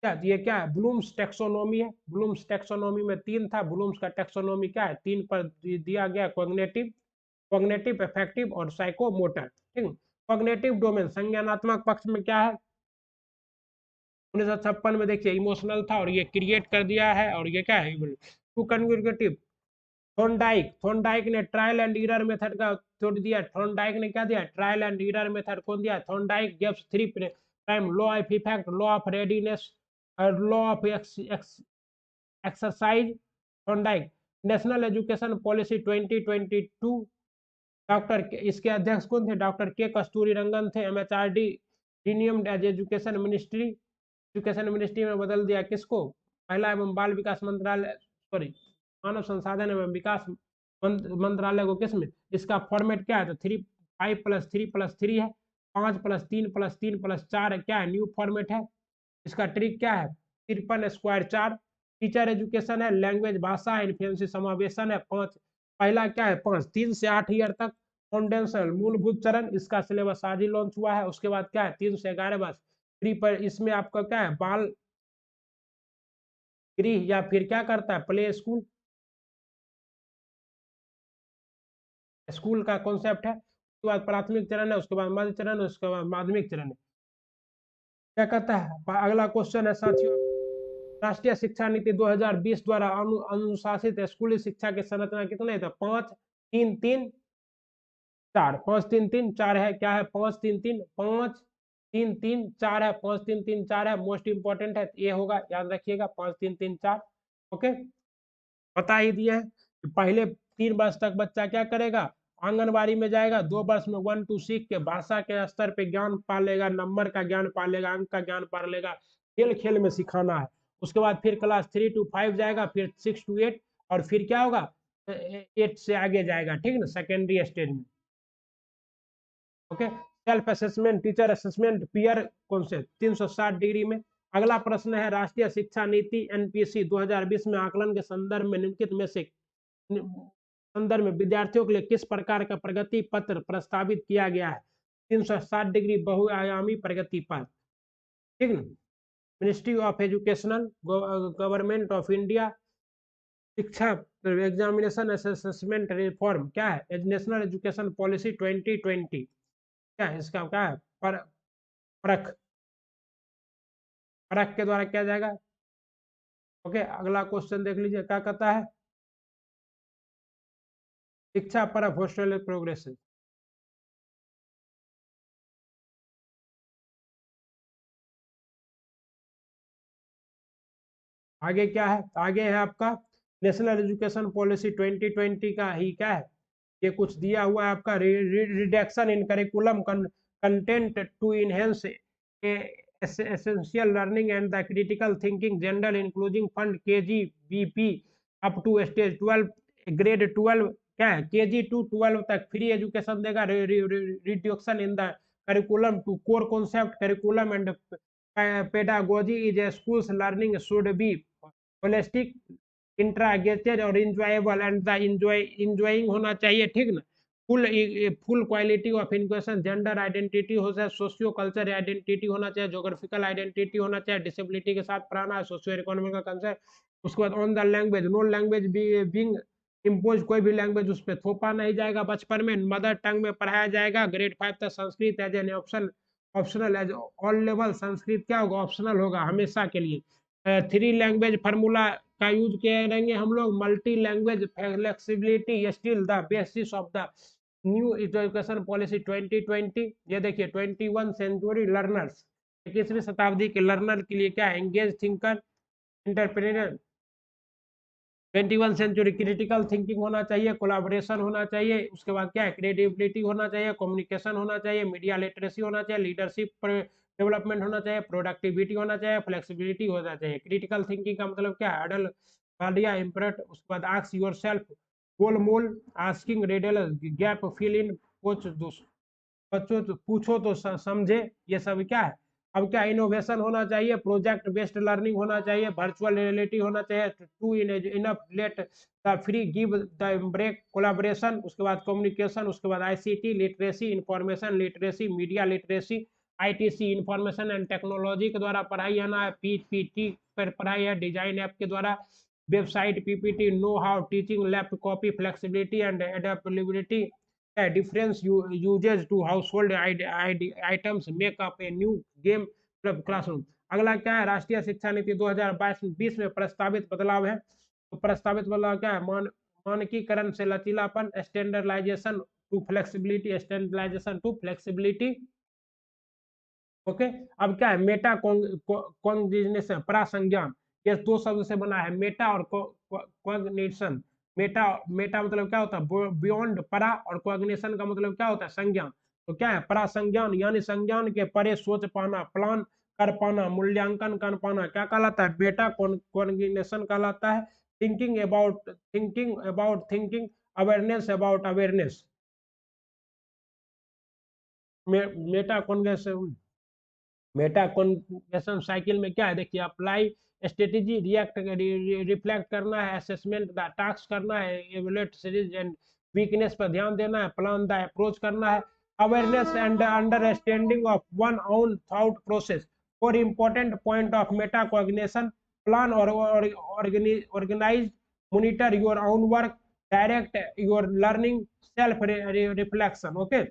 क्या ये क्या है, ब्लूम्स टैक्सोनॉमी है। ब्लूम्स टैक्सोनॉमी में 3 था। ब्लूम्स का टैक्सोनॉमी क्या है, 3 पर दिया गया, कॉग्निटिव, अफेक्टिव और साइकोमोटर। ठीक, कॉग्निटिव डोमेन संज्ञानात्मक पक्ष में क्या है, 1956 में देखिए इमोशनल था और ये क्रिएट कर दिया है। और ये क्या है, टू कन्वर्गेटिव। थॉर्नडाइक ने ट्रायल एंड एरर मेथड का छोड़ दिया। थॉर्नडाइक ने क्या दिया, ट्रायल एंड एरर मेथड कौन दिया, Thorndike gives 3 prime, law of effect, law of readiness और law of exercise. Thorndike national education policy 2022, doctor इसके अध्यक्ष कौन थे, डॉक्टर के कस्तूरी रंगन थे। MHRD renamed as education ministry, education ministry में बदल दिया किसको, महिला एवं बाल विकास मंत्रालय, सॉरी मानव संसाधन एवं विकास मंत्रालय को किसमें, इसका फॉर्मेट क्या है, तो 5+3+3 है, 5+3+3+4 है, क्या है, न्यू फॉर्मेट है। इसका ट्रिक क्या है, 53² 4। टीचर एजुकेशन है, लैंग्वेज भाषा, इन्फ्लुएंसी समावेशन है। 5 पहला क्या है, 5 3 से 8 ईयर तक फाउंडेशनल मूलभूत चरण, इसका सिलेबस आज ही लॉन्च हुआ है। उसके बाद क्या है, 3 से 11 बस प्री पर, इसमें आपका क्या है, बाल गृह या फिर क्या करता है, प्ले स्कूल, स्कूल का कॉन्सेप्ट है। उसके बाद प्राथमिक चरण है, उसके बाद मध्य चरण है, उसके बाद माध्यमिक चरण है। क्या कहता है, अगला क्वेश्चन है साथियों, राष्ट्रीय शिक्षा नीति 2020 द्वारा अनुशासित स्कूली शिक्षा की संरचना कितने थे, 5-3-3-4, 5-3-3-4 है। क्या है, 5-3-3-5 3 3 4 है, 5 3 3 4 है, मोस्ट इंपॉर्टेंट है ये होगा, याद रखिएगा 5 3 3 4। ओके, बता ही दिए है कि पहले 3 वर्ष तक बच्चा क्या करेगा, आंगनबाड़ी में जाएगा, 2 वर्ष में 1 to 6 के भाषा के स्तर पे ज्ञान पालेगा, नंबर का ज्ञान पालेगा, अंक का ज्ञान पालेगा, खेल खेल में सिखाना है। उसके बाद फिर क्लास 3 to 5 जाएगा, फिर 6 to 8, और फिर क्या होगा 8 से आगे जाएगा, ठीक ना, सेकेंडरी स्टेज में। Okay, self assessment, teacher assessment, peer concept 360 degree में। अगला प्रश्न है, राष्ट्रीय शिक्षा नीति एनपीसी 2020 में आकलन के संदर्भ में निम्नलिखित में से संदर्भ में विद्यार्थियों के लिए किस प्रकार का प्रगति पत्र प्रस्तावित किया गया है? 360 डिग्री बहुआयामी प्रगति पत्र, ठीक ना। Ministry of educational, government of India, शिक्षा एग्जामिनेशन असेसमेंट रिफॉर्म, क्या है, नेशनल एजुकेशन पॉलिसी 2020, क्या है इसका, क्या है, परख, परख के द्वारा किया जाएगा। ओके, अगला क्वेश्चन देख लीजिए क्या कहता है, शिक्षा परख हॉस्टल प्रोग्रेस। आगे क्या है, आगे है आपका नेशनल एजुकेशन पॉलिसी 2020 का ही क्या है, ये कुछ दिया हुआ है आपका, reduction in curriculum content to enhance essential learning and the critical thinking general including fund KGBP up to stage 12 grade 12, क्या है, KG to 12 तक फ्री एजुकेशन देगा, reduction in the curriculum to core concept curriculum and pedagogy is a school's learning should be holistic, integrated और enjoyable and the enjoying होना चाहिए, ठीक ना। Full quality of inclusion, gender identity हो जाए, socio culture identity होना चाहिए, geographical identity होना चाहिए, डिसेबिलिटी के साथ पढ़ाना है, सोशियो इकोनॉमिकल कंसेप्ट। उसके बाद on the language, no language being impose, कोई भी लैंग्वेज उस पर थोपा नहीं जाएगा बचपन में, मदर टंग में पढ़ाया जाएगा, ग्रेड 5 तक Sanskrit as an option, optional as all level, Sanskrit क्या होगा, ऑप्शनल होगा हमेशा के लिए। 3 लैंग्वेज फार्मूला का यूज करेंगे हम लोग, multi language flexibility still the basis of the new education policy 2020। ये देखिए 21 सेंचुरी लर्नर्स, 21वीं शताब्दी के लर्नर के लिए क्या है, engage thinker, entrepreneur, 21 century critical thinking होना चाहिए, कोलाबोरेशन होना चाहिए, उसके बाद क्या है, क्रेडिबिलिटी होना चाहिए, कम्युनिकेशन होना चाहिए, मीडिया लिटरेसी होना चाहिए, लीडरशिप डेवलपमेंट होना चाहिए, प्रोडक्टिविटी होना चाहिए, फ्लेक्सिबिलिटी होना चाहिए। क्रिटिकल थिंकिंग का मतलब क्या है, अडल गार्डिया इम्परट, उसके बाद आस्क योर सेल्फ, गोल मोल, asking riddle gap fill in, बच्चों तो पूछो तो समझे, ये सब क्या है। अब क्या, इनोवेशन होना चाहिए, प्रोजेक्ट बेस्ड लर्निंग होना चाहिए, वर्चुअल रियलिटी होना चाहिए, to enough let the free give the break, collaboration, उसके बाद कम्युनिकेशन, उसके बाद ICT literacy, information literacy, media literacy, ITC information and technology के द्वारा पढ़ाई आना है, PPT पर पढ़ाई है, डिजाइन ऐप के द्वारा, website PPT, know how teaching, lap copy, flexibility and adaptability, difference uses to household items make up a new game classroom। अगला क्या है, राष्ट्रीय शिक्षा नीति 2022 में प्रस्तावित बदलाव है। तो प्रस्तावित बदलाव क्या है, मानकीकरण से लचीलापन, standardisation to flexibility, standardisation to flexibility. Okay, अब क्या है, मेटा कॉग्निशन, प्रासंज्ञान, ये 2 शब्द से बना है, मेटा और कॉग्निशन। मेटा, मेटा मतलब क्या होता है, बियॉन्ड, परा, और कॉग्निशन का मतलब क्या होता है, संज्ञान। तो क्या है, प्रासंज्ञान यानी संज्ञान के परे सोच पाना, प्लान कर पाना, मूल्यांकन कर पाना, क्या कहलाता है, मेटा कॉग्निशन कहलाता है। Thinking about thinking, awareness about awareness, metacognition. Metacognition cycle में क्या है, देखिए, अप्लाई स्ट्रेटेजी, रिएक्ट रिफ्लेक्ट करना है, असेसमेंट द टास्क करना है, एवेल्युएट सीरीज एंड वीकनेस पर ध्यान देना है, प्लान द अप्रोच करना है, awareness and understanding of one own thought process. Four important point of metacognition, plan और organize, monitor your own work, direct your learning, self reflection. Okay,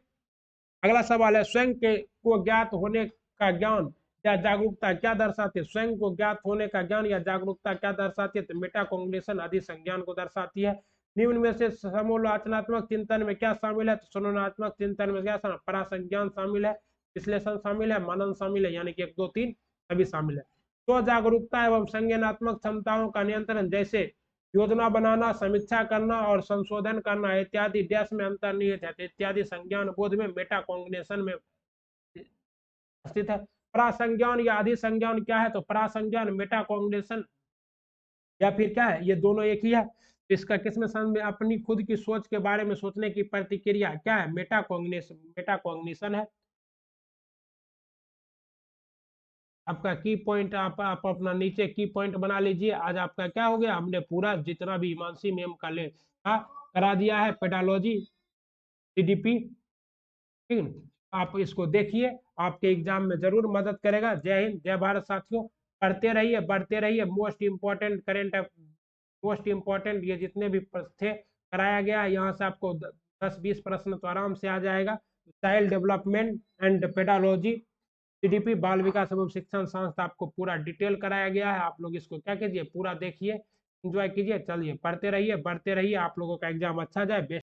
अगला सवाल है, स्वयं के को ज्ञात होने का ज्ञान या जागरूकता क्या दर्शाती है, स्वयं को ज्ञात होने का ज्ञान या जागरूकता क्या दर्शाती है, तो मेटा कॉग्निशन आदि संज्ञान को दर्शाती है। निम्न में से समूलाचनात्मक चिंतन में क्या शामिल है, तो संज्ञानात्मक चिंतन में क्या शामिल, परासंज्ञान शामिल है, विश्लेषण शामिल है, मनन शामिल है, यानी कि 1 2 3 सभी शामिल है। तो जागरूकता एवं संज्ञानात्मक क्षमताओं का नियंत्रण, जैसे योजना बनाना, समीक्षा करना और संशोधन करना इत्यादि डैश में अंतर्निहित है, इत्यादि संज्ञान बोध में मेटा कॉग्निशन में स्थित है। प्रासंज्ञान या अधिसंज्ञान क्या है? तो प्रासंज्ञान मेटा कॉग्निशन या फिर क्या है, ये दोनों एक ही है। इसका किसमें समझ में, अपनी खुद की सोच के बारे में सोचने की प्रतिक्रिया क्या है? मेटा कॉग्निशन है। आपका की पॉइंट आप अपना नीचे की पॉइंट बना लीजिए। आज आपका क्या हो गया, हमने पूरा जितना भी हिमांशी मैम का ले करा दिया है, पेडालॉजी, सीडीपी, ठीक है। आप इसको देखिए, आपके एग्जाम में जरूर मदद करेगा। जय हिंद, जय भारत साथियों। पढ़ते रहिए, बढ़ते रहिए। मोस्ट इम्पोर्टेंट ये जितने भी थे कराया गया है, यहाँ से आपको 10-20 प्रश्न तो आराम से आ जाएगा। Child development and pedology, CDP, बाल विकास एवं शिक्षण संस्था, आपको पूरा डिटेल कराया गया है। आप लोग इसको क्या कीजिए, पूरा देखिए, एंजॉय कीजिए। चलिए पढ़ते रहिए, बढ़ते रहिए। आप लोगों का एग्जाम अच्छा जाए। बेस्ट